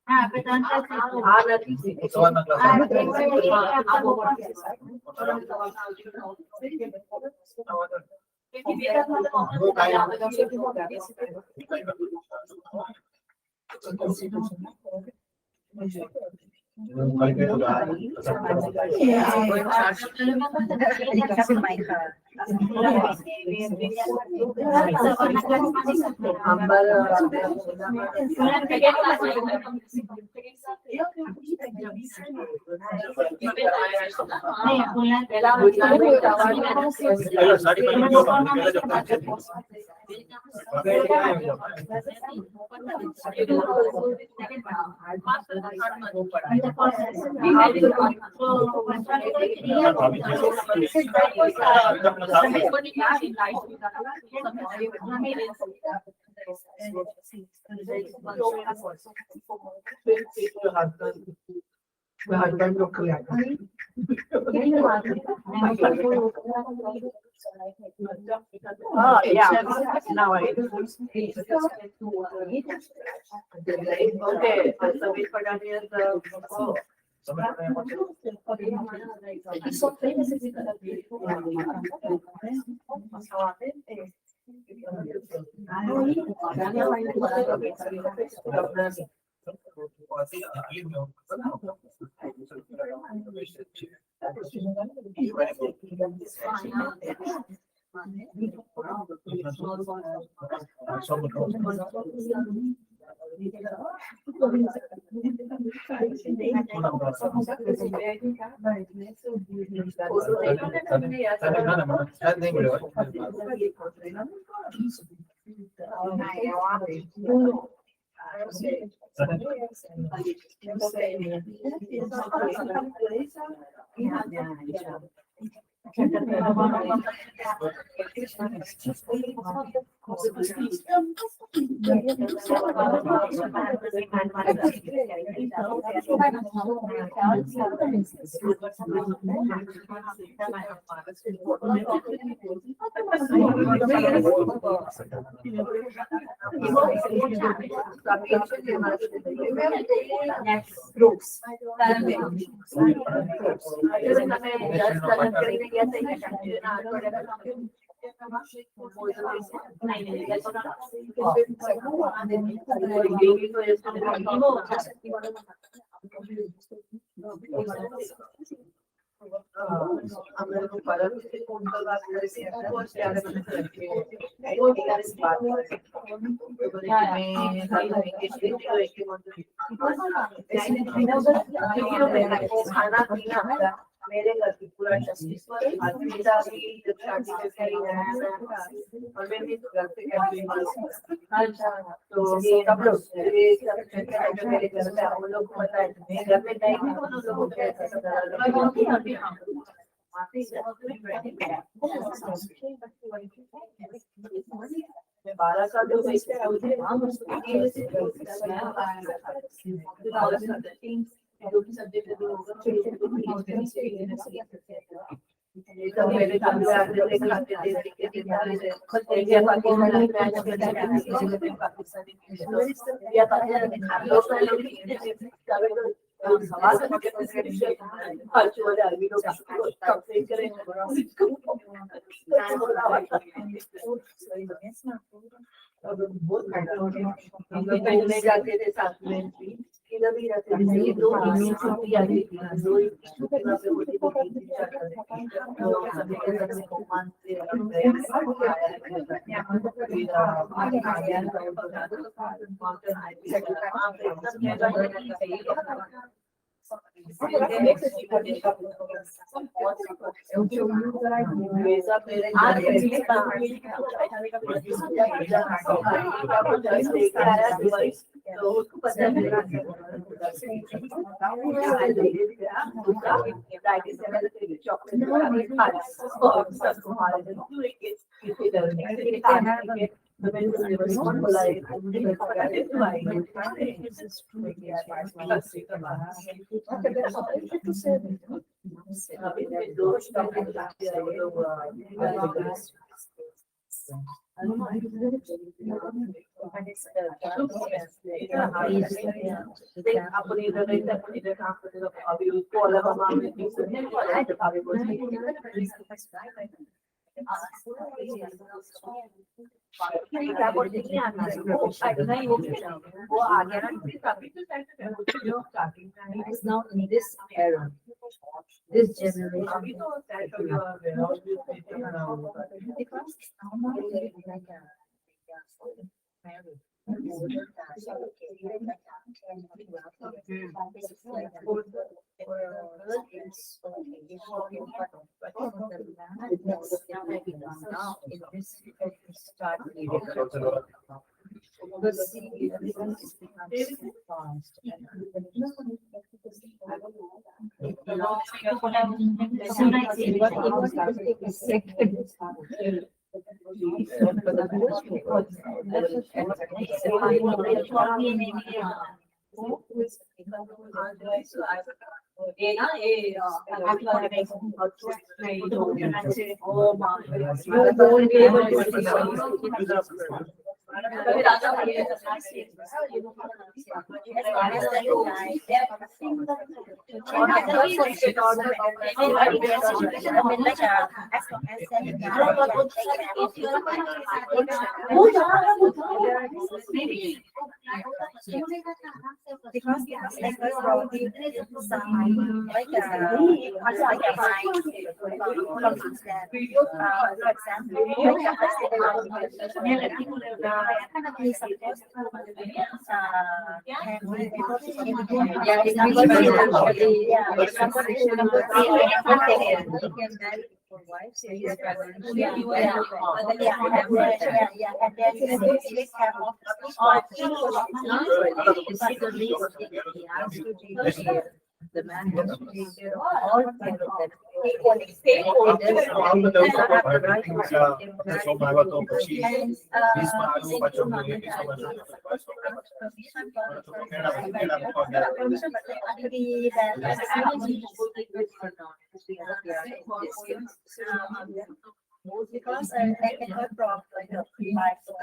હા આપણે ત્રણ ચાર આ નથી Oh, yeah. Now I okay, so we forgot groups. मेरे घर की पूरा जस्टिस पर अलविदा भी जब शादी में करी है और मैंने घर पे कैंपिंग अच्छा तो ये सब लोग ये सब जो मेरे घर में हम लोग को पता है मेरे घर में नहीं भी वो लोगों को कैसे मैं 12 साल जो वैसे तो मेरे घर में आते थे खाते थे खुद इंडिया पाकिस्तानी या समाज हर चीज आर्मी लोग कब से करेंगे बहुत हम लोग पहले जाते थे साथ में इधर भी रहते थे ये दो छुट्टी आ गई थी दो छुट्टी में से होती थी तो सभी के साथ में मानते तो उसको पता अपनी अभी उसको अलग वो आगे It's now in this era, this generation. अभी तो ये ना ये For wives, the man has to take care of all kind of that. Because I got brought like a life so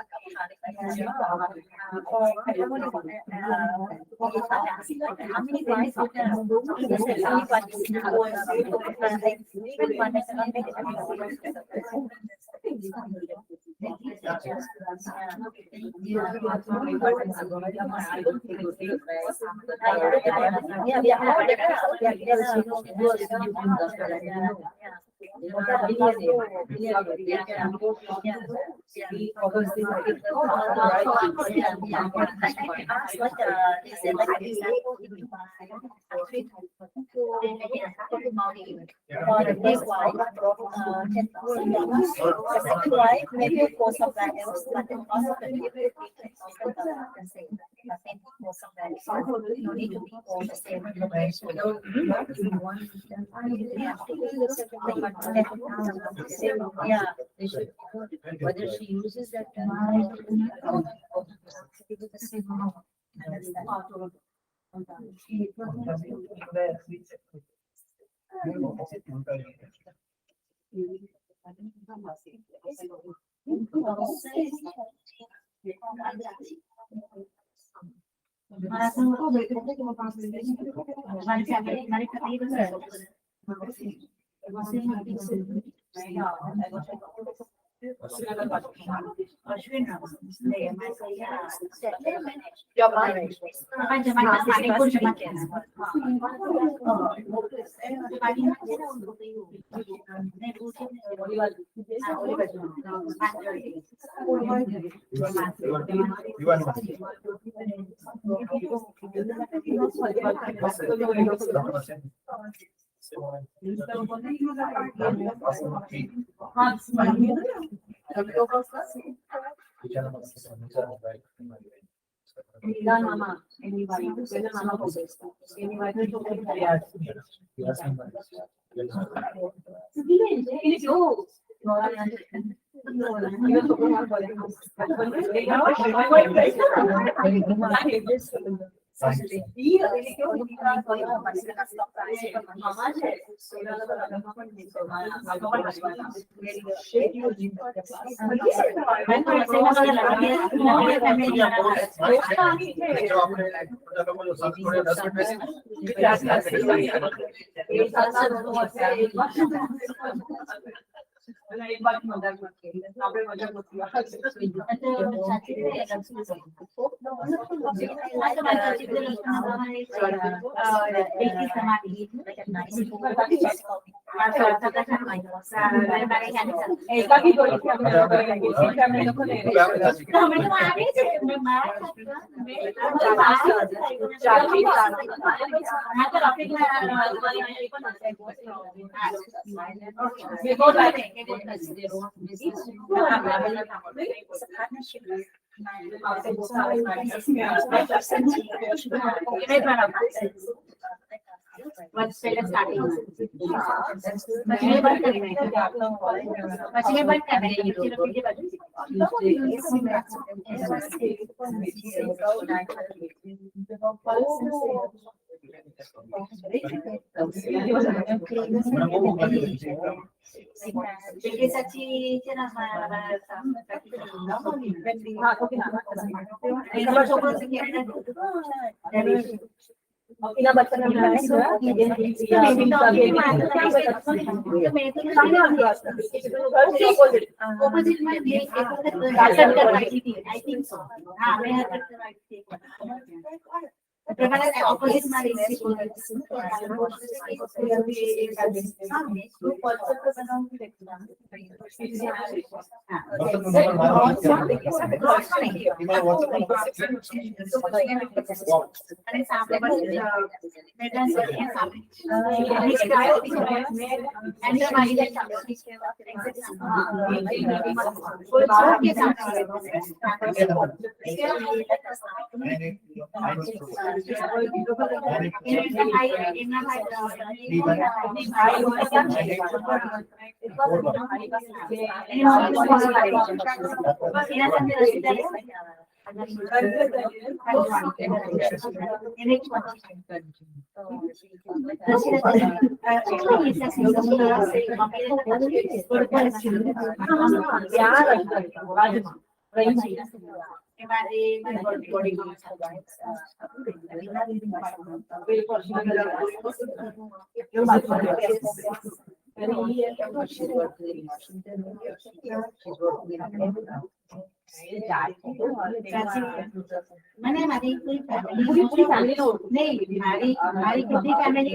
For the first wife, 10,000. The second wife, maybe cost of that else, but the cost of the the same. The same cost of that. No need to be all the same. Yeah. They should, whether she uses that. Opposite मैंने हमारी पूरी family नहीं हमारी खुद ही family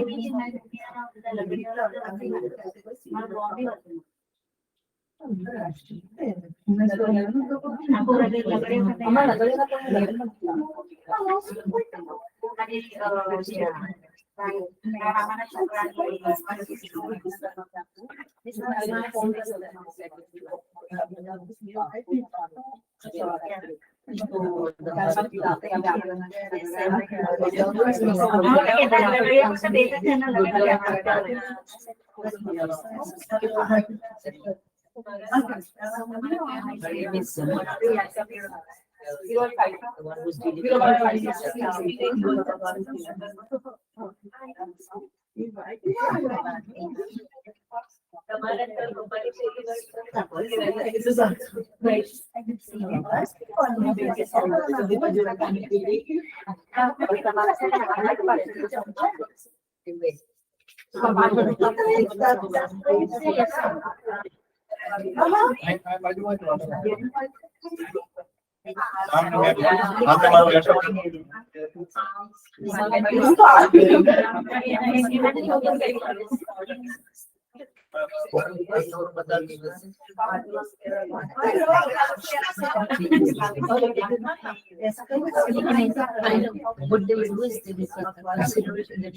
What they do is they consider it in the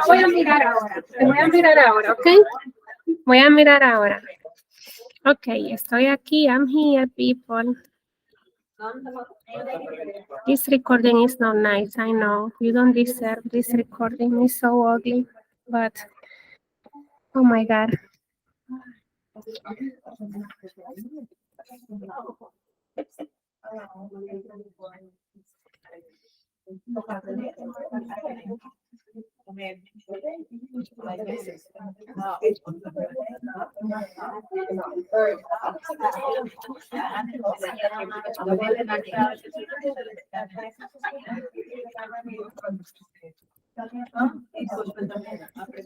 Voy a mirar ahora, te voy a mirar ahora, ¿ok? Voy a mirar ahora. Okay, estoy aquí. I'm here, people. This recording is not nice. I know. You don't deserve this recording. It's so ugly. But, oh my God.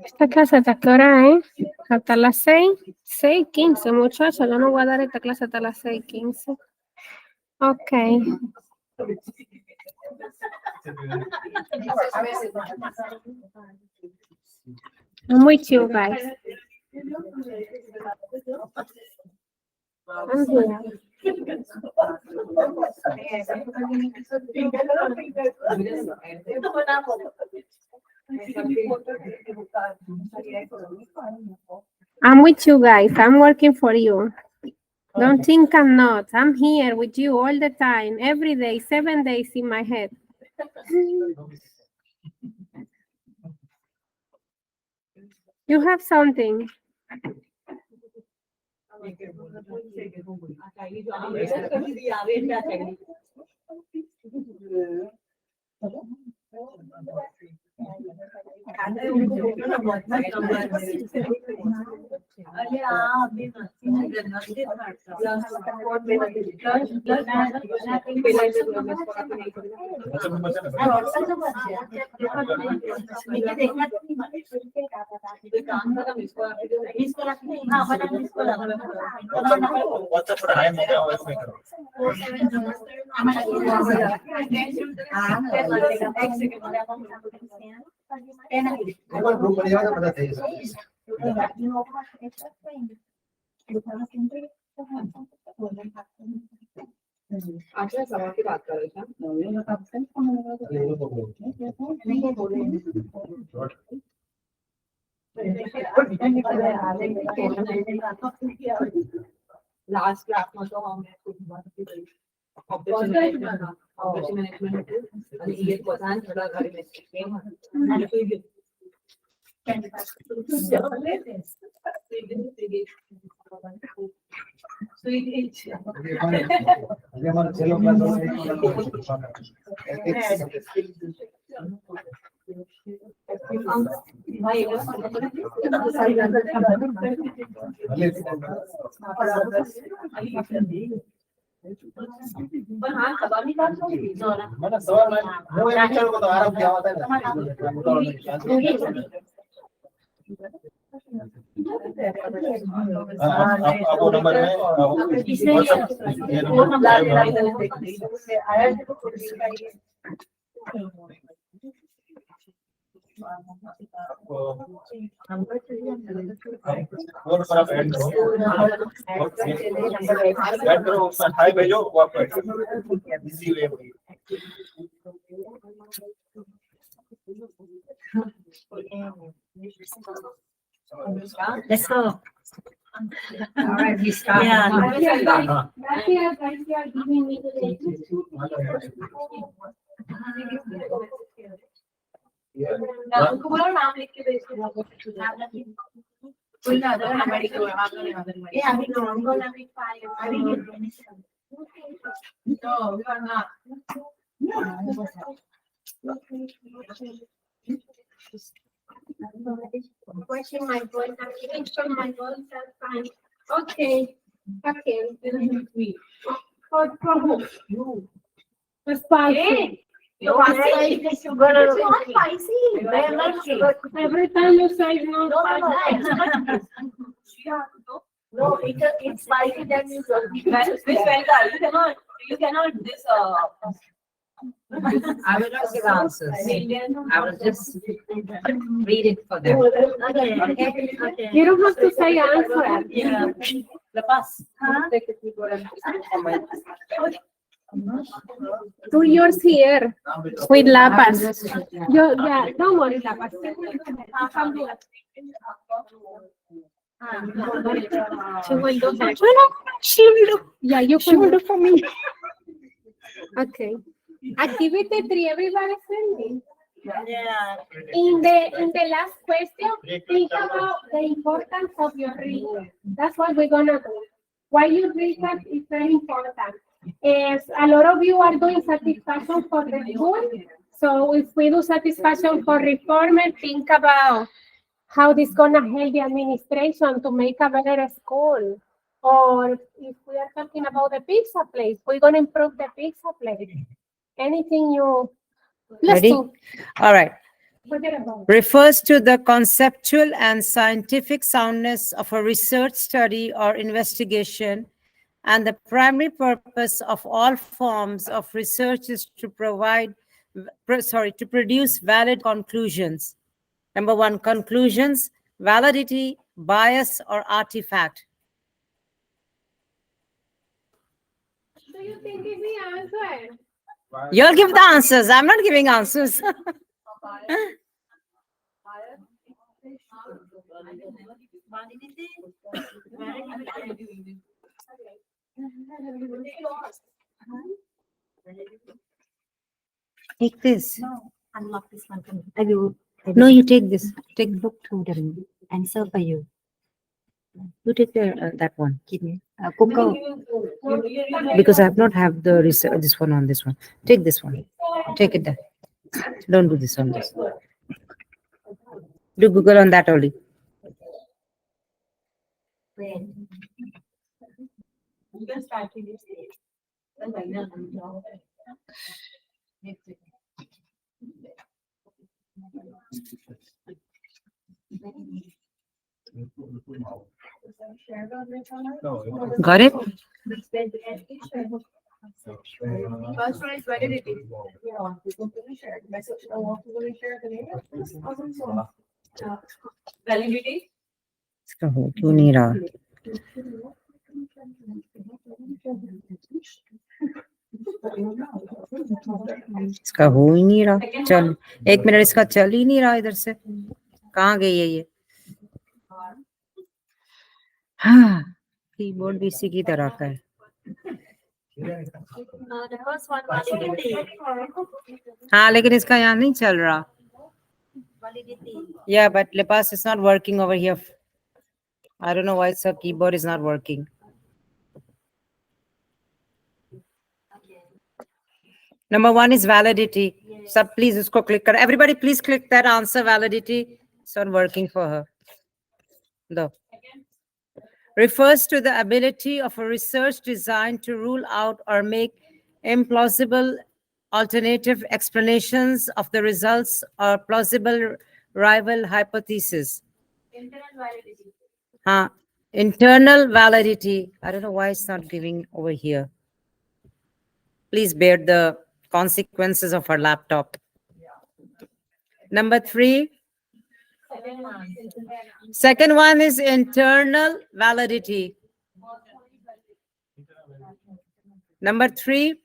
Esta clase hasta qué hora es? Hasta las 6:15, muchachos. Yo no voy a dar esta clase hasta las 6:15. Okay. I'm with you guys. I'm here. I'm with you guys. I'm working for you. Don't think I'm not. I'm here with you all the time, every day, 7 days in my head. You have something. Last class मध्ये operation management आणि एक प्रधान थोडा घरी message Let's go. All right, we start. Yeah. उनको बोलो नाम लिख के भेज दो कोई ना अदर हमारी को ये अभी नॉर्मल गोना भी फाइल अभी no we are not Watching my voice, I'm keeping from my voice, that's fine. Okay. Okay. What problem? It's spicy. it's not spicy. They love sugar. Every time you say no, No, it's spicy. That means you cannot this I will not give answers. I will just read it for them. okay. you don't have to say answer. Yeah. the bus Do yours here with lapas. Yeah, don't worry, lapas. She will do that. She will do. Yeah, you can do for me. Okay. Activity 3, everybody sending. Yeah. In the last question, think about the importance of your research. That's what we're gonna do. Why your research is very important. As a lot of you are doing satisfaction for the school, so if we do satisfaction for reform, think about how this gonna help the administration to make a better school. Or if we are talking about the pizza place, we're gonna improve the pizza place. Anything you let's Ready? do. All right. Forget about it. Refers to the conceptual and scientific soundness of a research study or investigation, and the primary purpose of all forms of research is to to produce valid conclusions. Number 1, conclusions, validity, bias, or artifact. Do you think is the answer? You'll give the answers. I'm not giving answers. Take this. Unlock this one. I will. No, you take this. Take look through the answer for you. You take that one. Give me. Google. Because I have not have the research, this one on this one. Take this one. Take it there. Don't do this on this. Do Google on that only. Wait. Got it? First one is validity. Validity. इसका हो क्यों नहीं रहा? इसका हो ही नहीं रहा. चल 1 मिनट, इसका चल ही नहीं रहा इधर से. कहाँ गई है ये? हाँ, कीबोर्ड भी इसी की तरह का है. The first one validity. हाँ, लेकिन इसका यहाँ नहीं चल रहा. Validity. Yeah, but Lepas is not working over here. I don't know why the keyboard is not working. Number 1 is validity. So please usko click kar. Everybody please click that answer, validity. It's not working for her. No. Refers to the ability of a research design to rule out or make implausible alternative explanations of the results or plausible rival hypothesis. Internal validity. Internal validity. I don't know why it's not giving over here. Please bear the consequences of our laptop. Number 3. Second one is internal validity. Number 3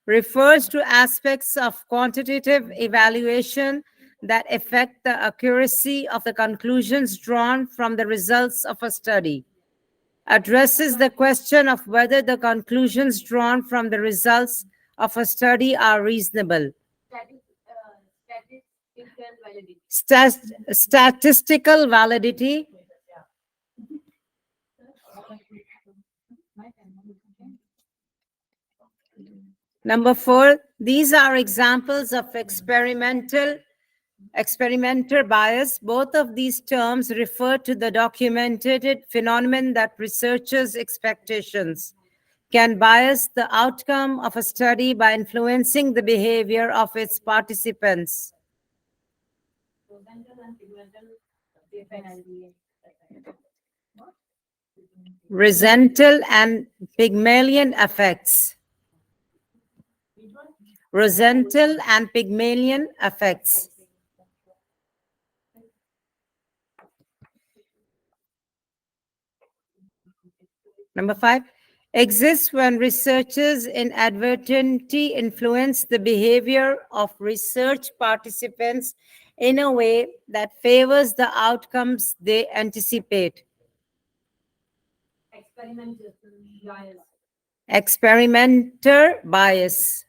refers to aspects of quantitative evaluation that affect the accuracy of the conclusions drawn from the results of a study. Addresses the question of whether the conclusions drawn from the results of a study are reasonable. Statistical validity. Number 4, these are examples of experimenter bias. Both of these terms refer to the documented phenomenon that researchers' expectations can bias the outcome of a study by influencing the behavior of its participants. Rosenthal and Pygmalion effects. Rosenthal and Pygmalion effects. Number 5, exists when researchers inadvertently influence the behavior of research participants in a way that favors the outcomes they anticipate. Experimenter bias.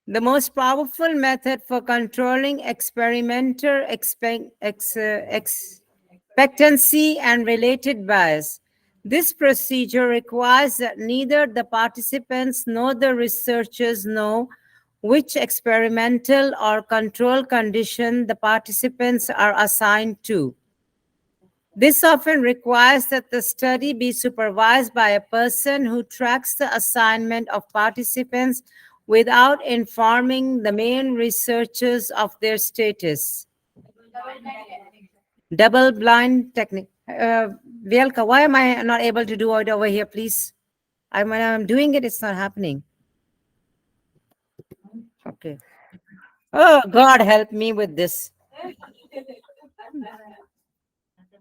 The most powerful method for controlling experimenter expectancy and related bias. This procedure requires that neither the participants nor the researchers know which experimental or control condition the participants are assigned to. This often requires that the study be supervised by a person who tracks the assignment of participants without informing the main researchers of their status. Double-blind technique. Vielka, why am I not able to do it over here, please? When I'm doing it, it's not happening. Okay. Oh, God, help me with this. The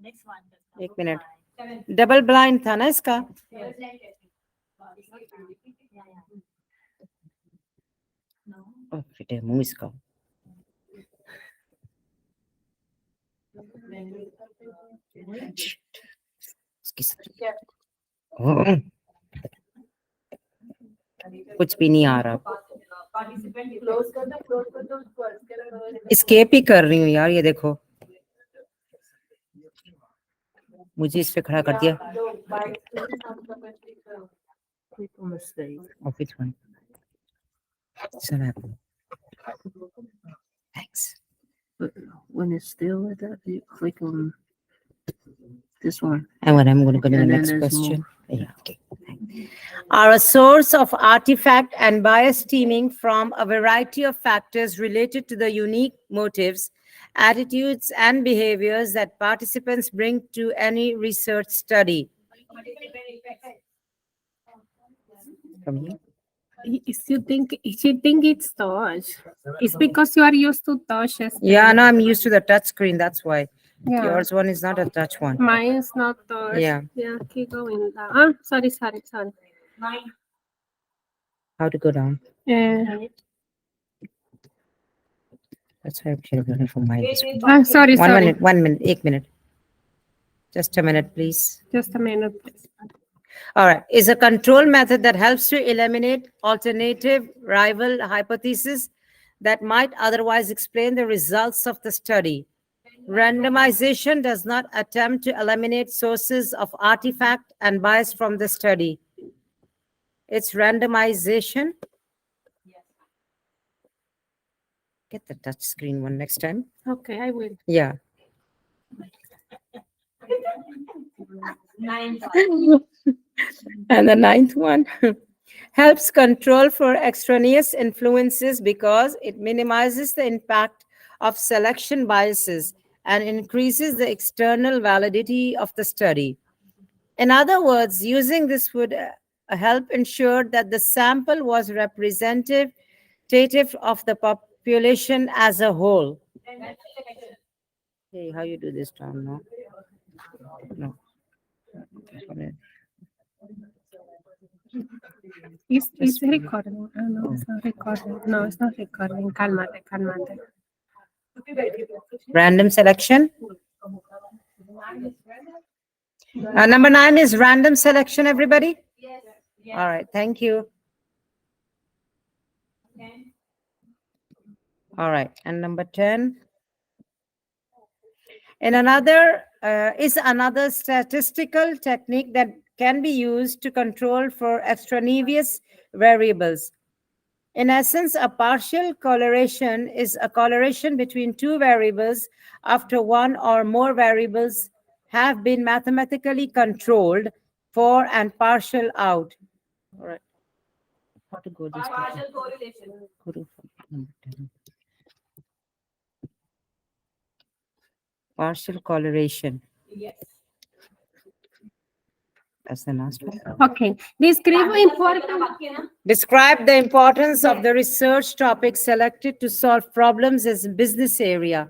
next one. एक minute double blind था ना इसका fit है मुंह इसका कुछ भी नहीं आ रहा escape ही कर रही हूँ यार ये देखो मुझे इस पे खड़ा कर दिया Of which one? Thanks. When it's still like that, you click on this one. And when I'm going to go to the And then next there's question. Yeah, okay. Are a source of artifact and bias stemming from a variety of factors related to the unique motives, attitudes, and behaviors that participants bring to any research study. From here? If you think it's touch, it's because you are used to touches. Yeah, no, I'm used to the touch screen. That's why. Yeah. Yours one is not a touch one. Mine is not touch. Yeah. Yeah, keep going down. Oh, sorry. How to go down? That's why I'm sharing from my. Sorry. 1 minute, 1 minute, 1 minute. Just a minute, please. Just a minute, please. All right. Is a control method that helps to eliminate alternative rival hypotheses that might otherwise explain the results of the study. Randomization does not attempt to eliminate sources of artifact and bias from the study. It's randomization. Get the touch screen one next time. Okay, I will. Yeah. And the ninth one helps control for extraneous influences because it minimizes the impact of selection biases and increases the external validity of the study. In other words, using this would help ensure that the sample was representative of the population as a whole. Hey, how you do this, Tom? No. No. It's recording. Oh, no, it's not recording. No, it's not recording. Cálmate. Random selection. Number 9 is random selection, everybody? Yes. All right, thank you. All right, and number 10. And another statistical technique that can be used to control for extraneous variables. In essence, a partial correlation is a correlation between two variables after one or more variables have been mathematically controlled for and partial out. All right. How to go this Partial correlation. Partial correlation. Yes. That's the last one. Okay. Describe the importance of the research topic selected to solve problems as a business area.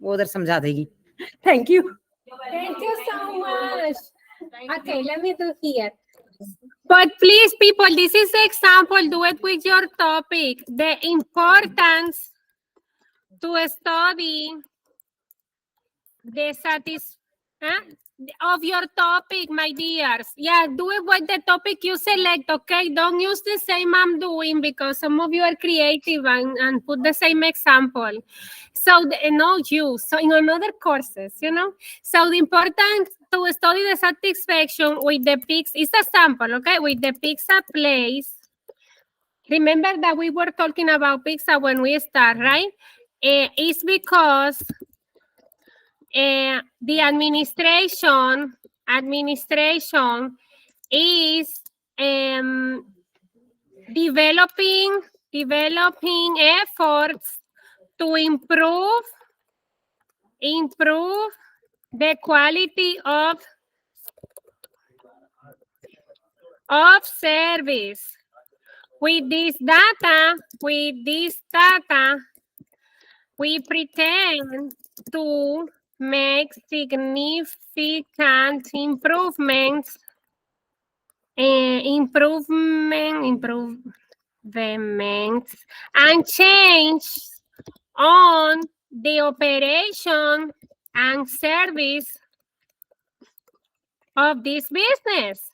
वो उधर समझा देगी. Thank you. Thank you so much. Okay, let me do here. But please, people, this is the example. Do it with your topic. The importance to study the of your topic, my dears. Yeah, do it with the topic you select, okay? Don't use the same I'm doing because some of you are creative and put the same example. So, no use. So, in another courses, you know? So, the important to study the satisfaction with the pics is a sample, okay? With the pizza place. Remember that we were talking about pizza when we start, right? It's because the administration is developing efforts to improve the quality of service. With this data, we pretend to make significant improvements and change on the operation and service of this business.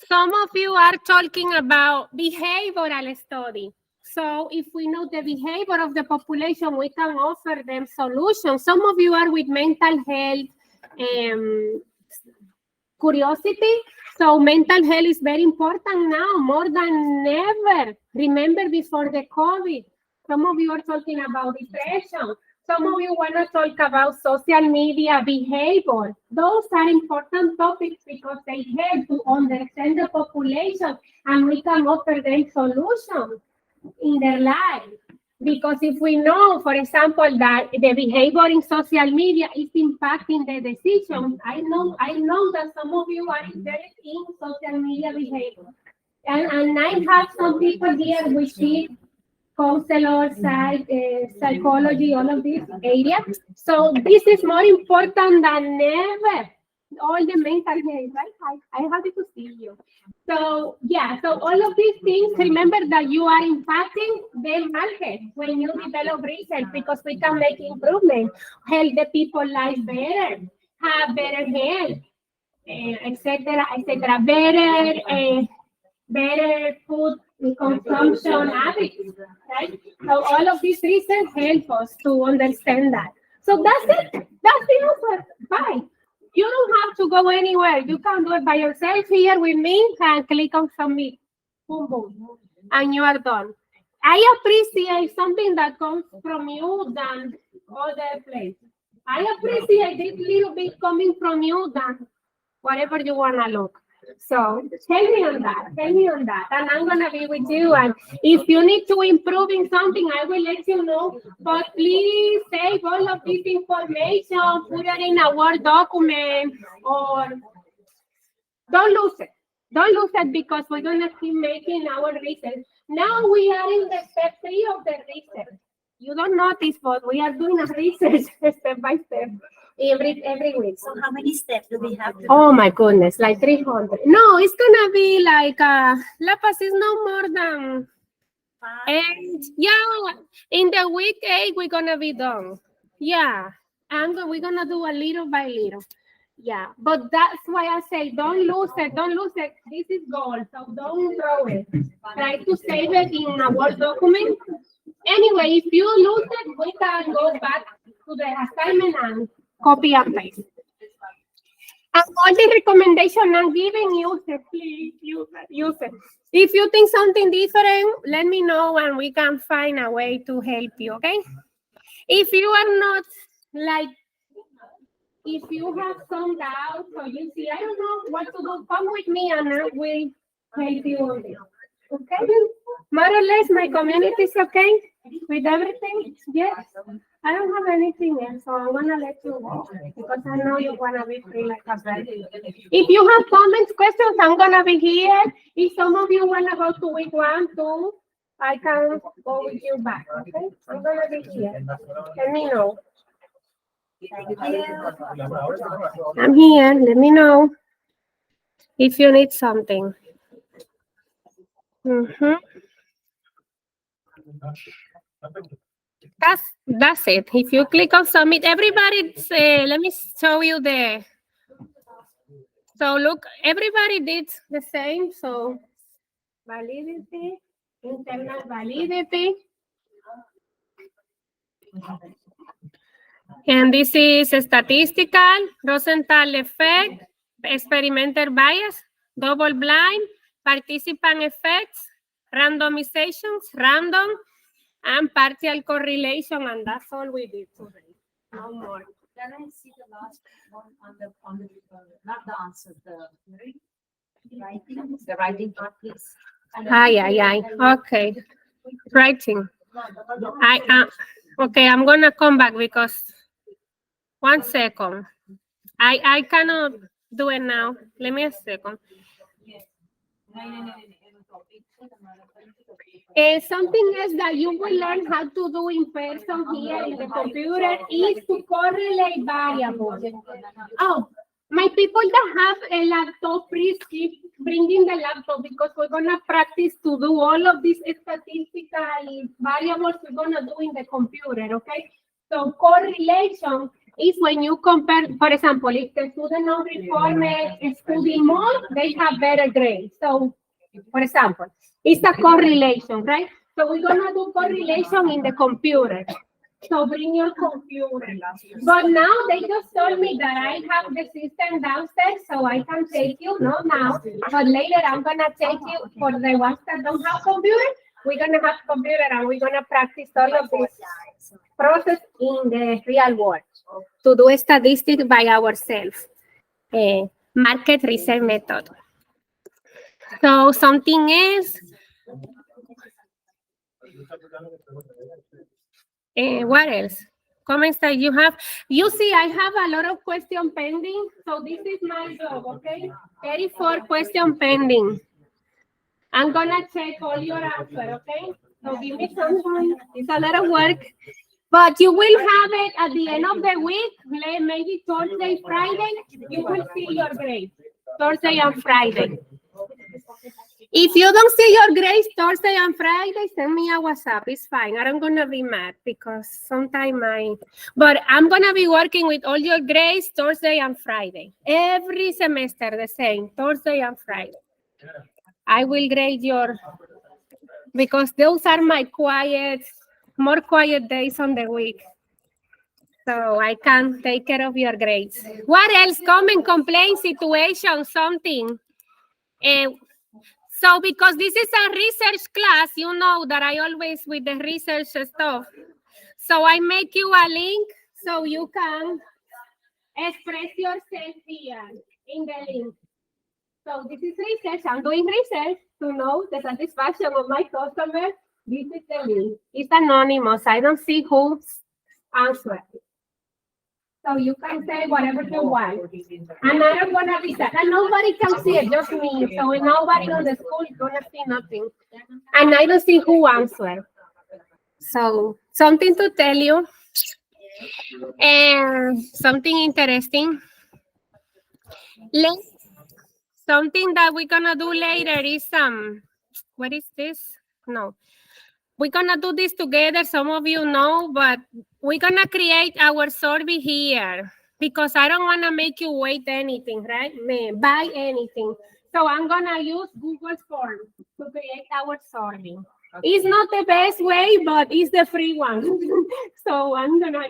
Some of you are talking about behavioral study. So if we know the behavior of the population, we can offer them solutions. Some of you are with mental health curiosity. So mental health is very important now, more than ever. Remember before the COVID, some of you are talking about depression. Some of you want to talk about social media behavior. Those are important topics because they help to understand the population and we can offer them solutions in their life. Because if we know, for example, that the behavior in social media is impacting the decisions, I know that some of you are interested in social media behavior. And I have some people here which is counselors, psychology, all of these areas. So this is more important than ever. All the mental health, right? I happy to see you. So yeah, so all of these things, remember that you are impacting the market when you develop research because we can make improvement, help the people life better, have better health, etc., better food consumption habits, right? So all of these research help us to understand that. So that's it. That's the answer. Bye. You don't have to go anywhere. You can do it by yourself here with me and click on submit. Boom, boom. And you are done. I appreciate something that comes from you than other place. I appreciate this little bit coming from you than whatever you want to look. So tell me on that. And I'm going to be with you. And if you need to improve in something, I will let you know. But please save all of this information, put it in a Word document, or don't lose it. Don't lose it because we're going to keep making our research. Now we are in the step 3 of the research. You don't notice, but we are doing a research step by step. Every week. So how many steps do we have to do? Oh my goodness, like 300. No, it's gonna be like La Paz is no more than 8. Yeah, in the week 8 we're gonna be done. Yeah, and we're gonna do a little by little. Yeah, but that's why I say don't lose it. This is gold, so don't throw it. Try to save it in a Word document. Anyway, if you lose it, we can go back to the assignment and copy and paste. And all the recommendation I'm giving, use it, please, use it. If you think something different, let me know and we can find a way to help you, okay? If you are not if you have some doubts or you see, I don't know what to do, come with me and I will help you on this. Okay? More or less, my community is okay with everything? Yes? I don't have anything else, so I'm gonna let you go because I know you wanna be free like a bird. If you have comments, questions, I'm gonna be here. If some of you wanna go to week 1, 2, I can go with you back. Okay? I'm gonna be here. Let me know. I'm here. Let me know if you need something. That's it. If you click on submit, everybody say, let me show you the. So look, everybody did the same. So validity, internal validity. And this is statistical, Rosenthal effect, experimental bias, double blind, participant effects, randomizations, random, and partial correlation. And that's all we did today. No more. Can I see the last one on the not the answer, the writing part, please? Aye. Okay. Writing. Okay, I'm gonna come back because 1 second. I cannot do it now. Let me a second. Something else that you will learn how to do in person here in the computer is to correlate variables. Oh, my people that have a laptop, please keep bringing the laptop because we're going to practice to do all of these statistical variables we're going to do in the computer, okay? So correlation is when you compare, for example, if the student non-reformed study more, they have better grades. So, for example, it's a correlation, right? So we're going to do correlation in the computer. So bring your computer. But now they just told me that I have the system downstairs, so I can take you, not now, but later I'm going to take you for the ones that don't have computer. We're going to have computer and we're going to practice all of this process in the real world to do statistics by ourselves. Market research method. So something else. What else? Comments that you have. You see, I have a lot of questions pending. So this is my job, okay? 34 questions pending. I'm going to check all your answers, okay? So give me some time. It's a lot of work. But you will have it at the end of the week, maybe Thursday, Friday. You will see your grades. Thursday and Friday. If you don't see your grades Thursday and Friday, send me a WhatsApp. It's fine. I don't gonna be mad because sometimes but I'm gonna be working with all your grades Thursday and Friday. Every semester the same, Thursday and Friday. I will grade because those are my more quiet days on the week. So I can take care of your grades. What else? Comment, complaint, situation, something. So because this is a research class, you know that I always with the research stuff. So I make you a link so you can express yourself here in the link. So this is research. I'm doing research to know the satisfaction of my customer. This is the link. It's anonymous. I don't see who's answering. So you can say whatever you want. And I don't want to be sad. And nobody can see it, just me. So nobody on the school is going to see nothing. And I don't see who answered. So something to tell you. And something interesting. Something that we're going to do later is, what is this? No. We're going to do this together. Some of you know, but we're going to create our survey here because I don't want to make you wait anything, right? Buy anything. So I'm going to use Google Forms to create our survey. Okay. It's not the best way, but it's the free one. So I'm going to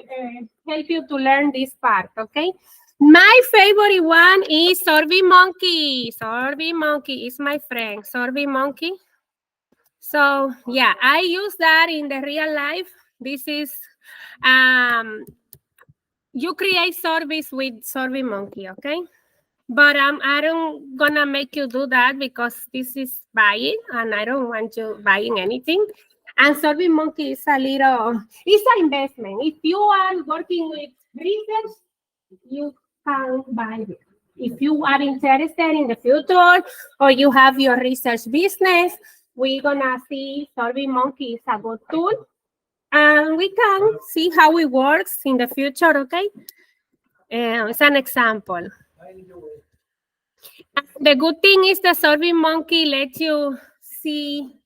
help you to learn this part, okay? My favorite one is SurveyMonkey. SurveyMonkey is my friend. SurveyMonkey. So yeah, I use that in the real life. This is, you create surveys with SurveyMonkey, okay? But I don't gonna make you do that because this is buying and I don't want you buying anything. And SurveyMonkey is it's an investment. If you are working with research, you can buy it. If you are interested in the future or you have your research business, we're gonna see SurveyMonkey is a good tool. And we can see how it works in the future, okay? It's an example. The good thing is the SurveyMonkey lets you see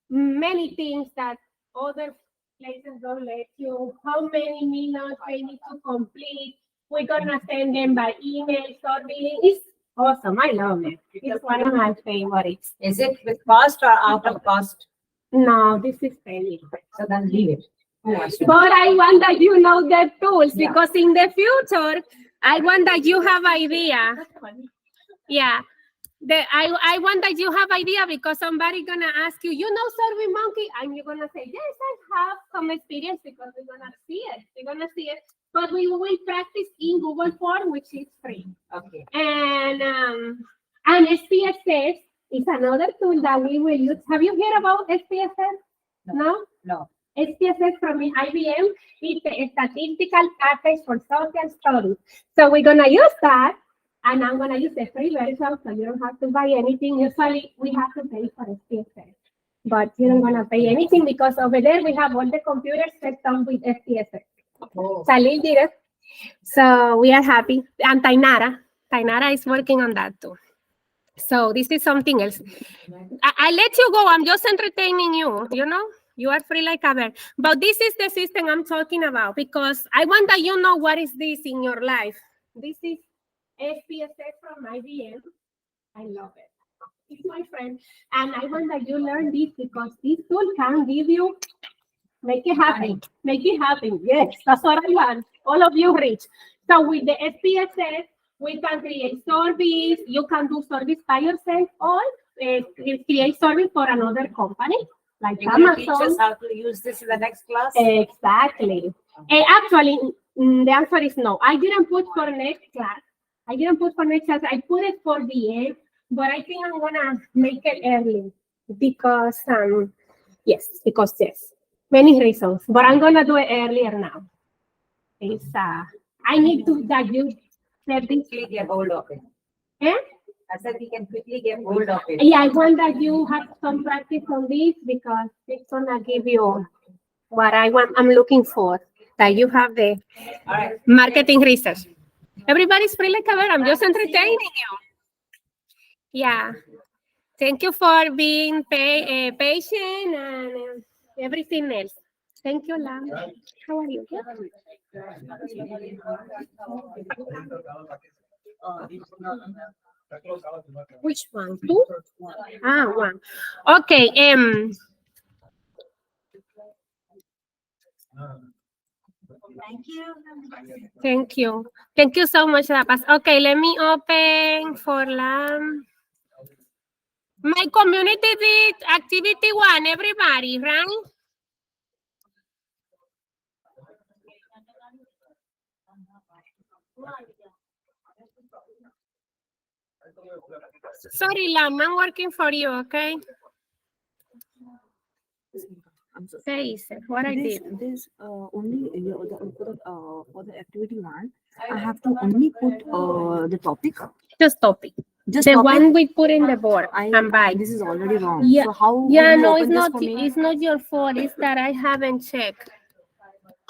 many things that other places don't let you, how many minutes they need to complete. We're gonna send them by email, so it's awesome. I love it. It's one of my favorites. Is it with cost or out of cost? No, this is paid. So then leave it. Who wants to? But I want that you know the tools Yeah. because in the future, I want that you have idea. Yeah. I want that you have idea because somebody gonna ask you, you know SurveyMonkey? And you're gonna say, yes, I have some experience because we're gonna see it. We're gonna see it. But we will practice in Google Form, which is free. Okay. And SPSS is another tool that we will use. Have you heard about SPSS? No? No. SPSS from IBM is a statistical package for social studies. So we're gonna use that, and I'm gonna use the free version, so you don't have to buy anything. Usually we have to pay for SPSS, but you don't wanna pay anything because over there we have all the computers set up with SPSS. Oh. Salil did it. So we are happy. And Tainara is working on that too. So this is something else. I let you go. I'm just entertaining you, you know? You are free like a bird. But this is the system I'm talking about because I want that you know what is this in your life. This is SPSS from IBM. I love it. It's my friend. And I want that you learn this because this tool can give you, make it happen. Make it happen. Yes, that's what I want. All of you reach. So with the SPSS, we can create service. You can do service by yourself or create service for another company. Like You're gonna teach Amazon. us how to use this in the next class? Exactly. Actually, the answer is no. I didn't put for next class. I put it for the end, but I think I'm gonna make it early because yes. Many reasons. But I'm gonna do it earlier now. It's I need to that you set this. Quickly get hold of it. Eh? I said we can quickly get hold of it. Yeah, I want that you have some practice on this because it's gonna give you what I'm looking for. That you have the All right. marketing research. Everybody's free like a bird. I'm just entertaining you. Yeah. Thank you for being patient and everything else. Thank you, Lam. How are you? Which one? Two? One. Okay. Thank you. Thank you. Thank you so much, La Paz. Okay, let me open for Lam. My community did activity 1, everybody, right? Sorry, Lam, I'm working for you, okay? I'm so Say, what I did. This only for the activity one, I have to only put the topic. Just topic. Just The topic. one we put in the board and by. This is already wrong. Yeah. So how? Yeah, will you no, open it's this not. for me? It's not your fault. It's that I haven't checked.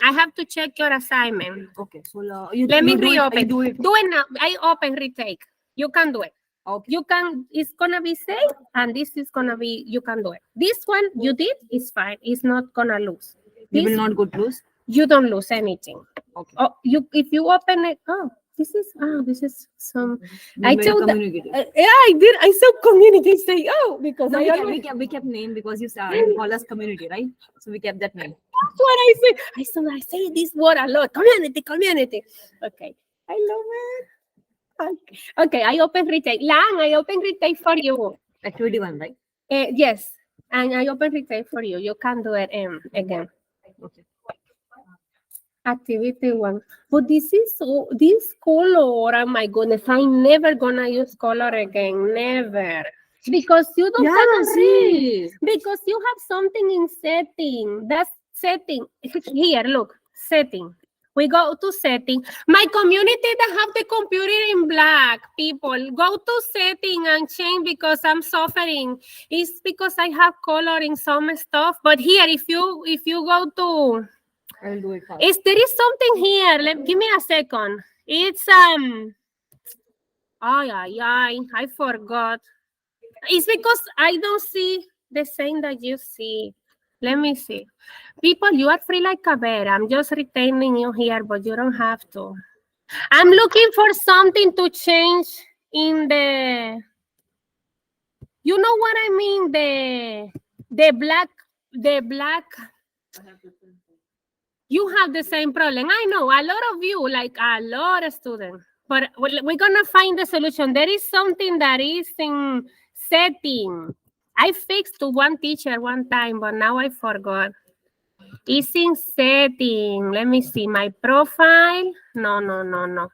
I have to check your assignment. Okay, so you Let me you do it- reopen. you do it. Do it now. I open retake. You can do it. Okay. You can. It's gonna be safe, and this is gonna be. You can do it. This one you did is fine. It's not gonna lose. You This, will not go to lose. you don't lose anything. Okay. Oh, if you open it. This is some. I Very told. communicative. Yeah, I did. I said community. Say because No, I we kept name because you call us community, right? So we kept that name. That's what I say. I say this word a lot. Community. Okay. I love it. Okay, I open retake. Lang, I open retake for you. Activity one, right? Yes, and I open retake for you. You can do it again. Okay. Activity 1. But this color, oh my goodness, I'm never gonna use color again. Never. Because you don't have see. because you have something in setting. That's setting. Here, look, setting. We go to setting. My community that have the computer in black, people, go to setting and change because I'm suffering. It's because I have color in some stuff. But here, if you go to, I will do it fast. there is something here. Give me a second. It's I forgot. It's because I don't see the same that you see. Let me see. People, you are free like a bear. I'm just retaining you here, but you don't have to. I'm looking for something to change in the, you know what I mean? The black, you have the same problem. I know a lot of you, like a lot of students, but we're gonna find the solution. There is something that is in setting. I fixed to one teacher one time, but now I forgot. It's in setting. Let me see my profile. No.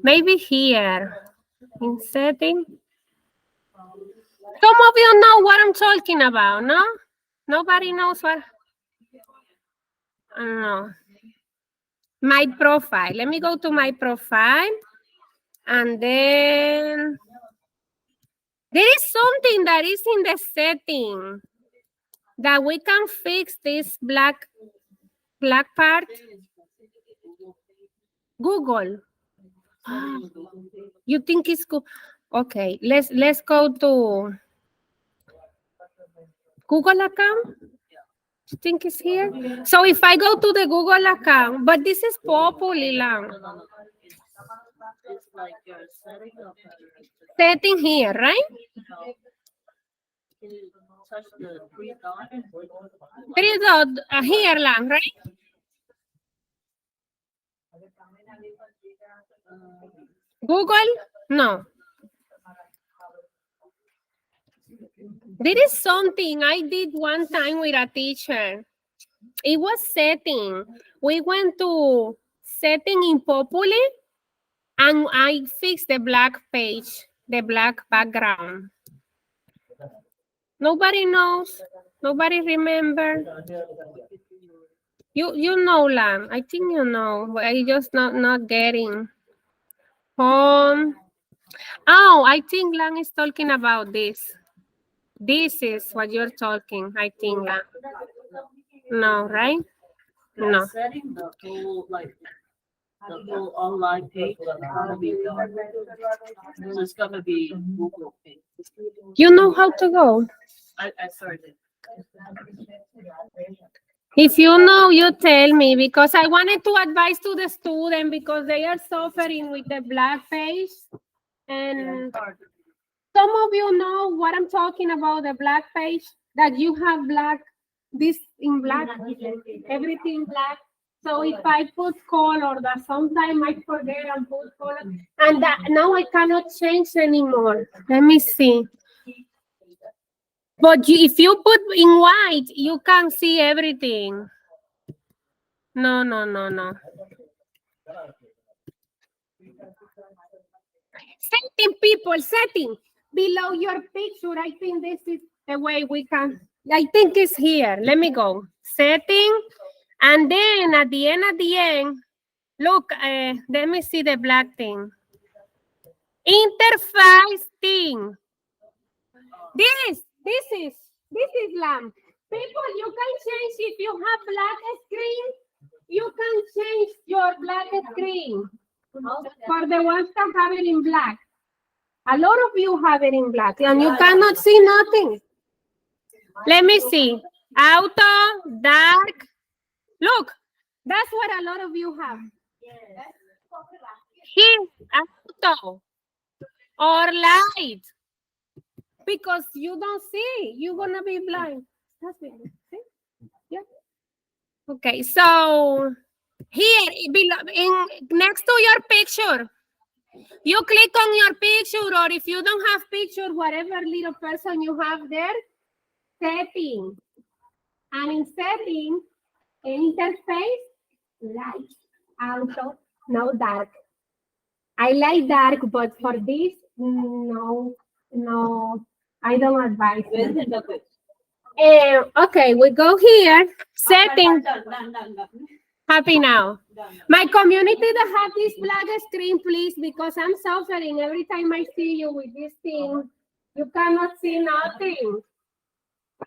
Maybe here in setting. Some of you know what I'm talking about, no? Nobody knows what? No. My profile. Let me go to my profile. And then there is something that is in the setting that we can fix this black part. Google. You think it's good? Okay, let's go to Google account. You think it's here? So if I go to the Google account, but this is POPULI lang. It's like you're setting up. Setting here, right? Can you touch the three dots? Three dot here lang, right? Google? No. There is something I did one time with a teacher. It was setting. We went to setting in POPULI and I fixed the black page, the black background. Nobody knows. Nobody remember. You know, Lam. I think you know, but I just not getting. Home. Oh, I think Lang is talking about this. This is what you're talking, I think, Lang. No, right? No. Setting the whole online page is gonna be done. So it's gonna be Google page. You know how to go? I started. If you know, you tell me, because I wanted to advise to the student because they are suffering with the black page. And some of you know what I'm talking about, the black page, that you have black, this in black, everything black. So if I put color, that sometimes I forget and put color, and that now I cannot change anymore. Let me see. But if you put in white, you can see everything. No. Setting, people, setting. Below your picture, I think this is the way we can. I think it's here. Let me go. Setting. And then at the end, look, let me see the black thing. Interface thing. This is lamp. People, you can change if you have black screen. You can change your black screen for the ones that have it in black. A lot of you have it in black and you cannot see nothing. Let me see. Auto, dark. Look, that's what a lot of you have. Here, auto or light. Because you don't see, you're gonna be blind. That's it. See? Yeah. Okay, so here, next to your picture, you click on your picture, or if you don't have picture, whatever little person you have there, setting. And in setting, interface, light, auto, no dark. I like dark, but for this, no, I don't advise it. Okay, we go here, setting. Happy now. My community that have this black screen, please, because I'm suffering every time I see you with this thing. You cannot see nothing.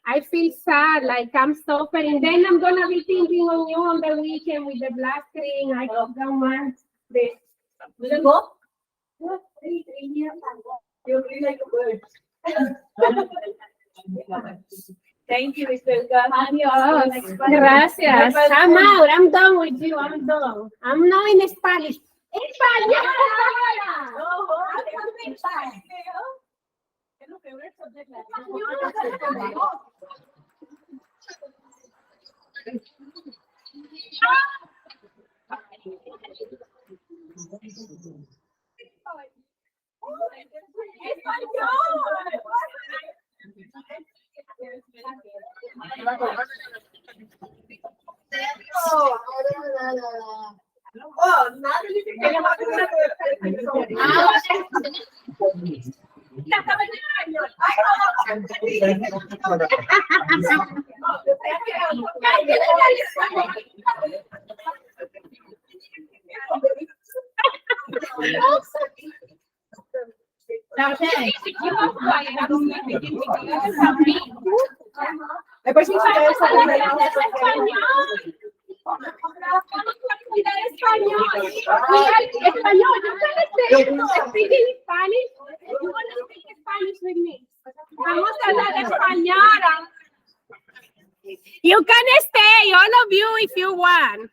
I feel sad, like I'm suffering. Then I'm gonna be thinking on you on the weekend with the black screen. I don't want this. Will you go? You feel like a bird. Thank you, Isabel. Adios. Gracias. I'm out. I'm done with you. I'm done. I'm not in Spanish. Española. Depois a gente vai Español. Speaking Spanish. You want to speak Spanish with me? Vamos a hablar español. You can stay, all of you, if you want.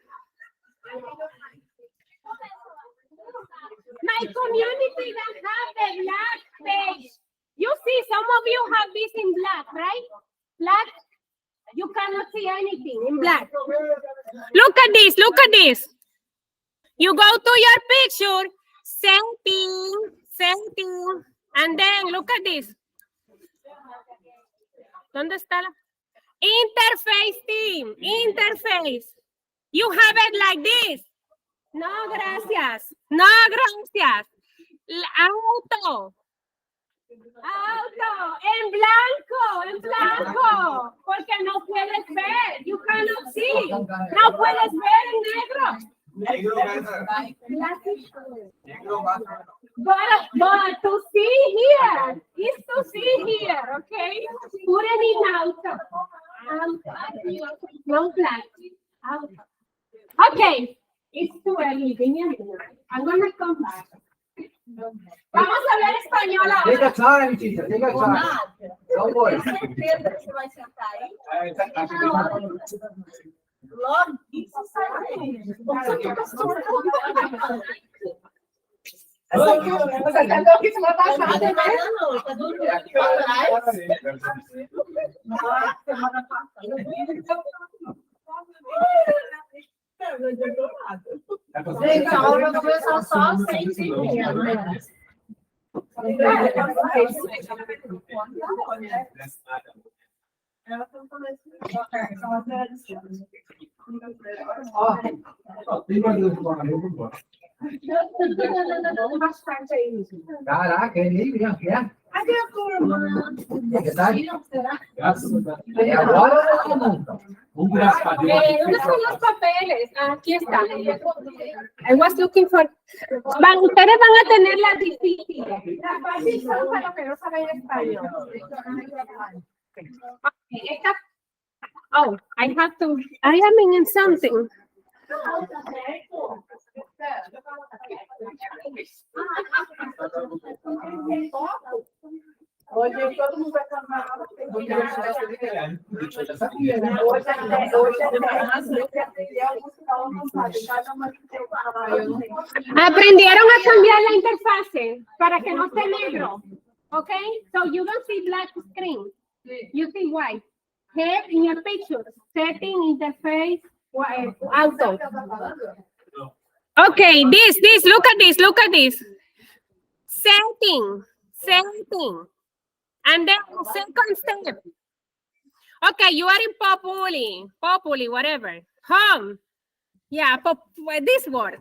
My community that have the black page. You see, some of you have this in black, right? Black. You cannot see anything in black. Look at this. Look at this. You go to your picture, setting, and then look at this. ¿Dónde está la? Interface team, interface. You have it like this. No, gracias. No, gracias. Auto. Auto. En blanco. Porque no puedes ver. You cannot see. No puedes ver en negro. But to see here is to see here, okay? Put it in auto. No black. Auto. Okay, it's too early. I'm gonna come back. Vamos a hablar español ahora. Take your time, teacher. Take your time. Don't worry. Gente, a hora começou só 6h30, né? Caraca, é nem mesmo, é? Cadê a turma? É verdade? É agora ou nunca? Vamos virar as cadeiras. ¿Dónde están los papeles? Aquí está. I was looking for. Ustedes van a tener las difíciles. Las fáciles son para los que no saben español. Oh, I have to. I am in something. Hoje todo mundo vai trabalhar. Aprendieron a cambiar la interfase para que no esté negro. Okay? So you don't see black screen. You see white. Here in your picture, setting, interface, auto. Okay, this, look at this. Setting. And then second step. Okay, you are in Populi, whatever. Home. Yeah, this word.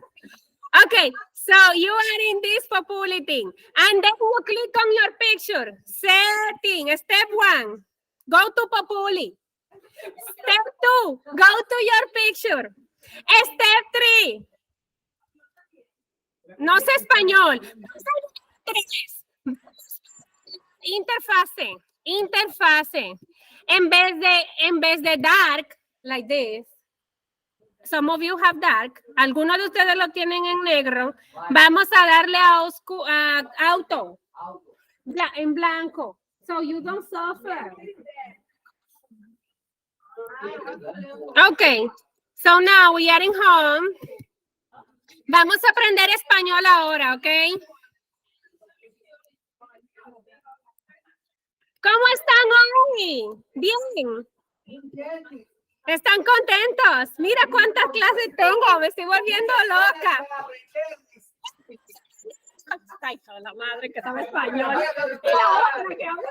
Okay, so you are in this Populi thing. And then you click on your picture. Setting, step 1. Go to Populi. Step 2, go to your picture. Step 3. No sé español. 3. Interfase. En vez de dark, like this. Some of you have dark. Algunos de ustedes lo tienen en negro. Vamos a darle a auto. En blanco. So you don't suffer. Okay, so now we are in home. Vamos a aprender español ahora, ¿ok? ¿Cómo están hoy? Bien. ¿Están contentos? Mira cuántas clases tengo, me estoy volviendo loca. Ay, la madre que sabe español. Y la otra que habla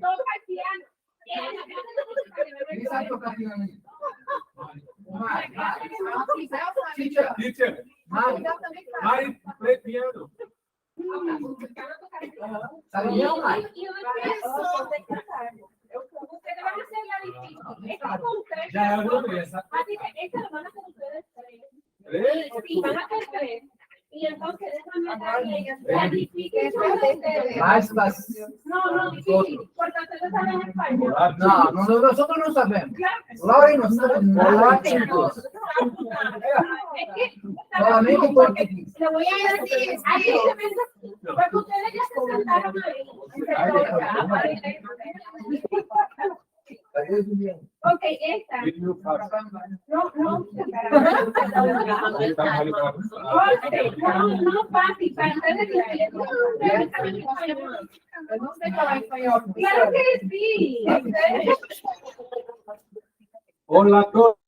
todo haitiano. Teacher, Mari, play piano. Ustedes van a hacer la difícil. Esta con tres. Ya, no, pero esa. Así que esta la van a hacer ustedes tres. ¿Eh? Sí, van a hacer tres. Y entonces déjame darle la difícil. No, difícil. Porque ustedes saben español. No, nosotros no sabemos. Laura no sabe nada. Solamente en portugués. Le voy a decir, ahí porque ustedes ya se sentaron ahí. Ok, esta. No, fácil, para ustedes. Claro que sí. Hola a todos.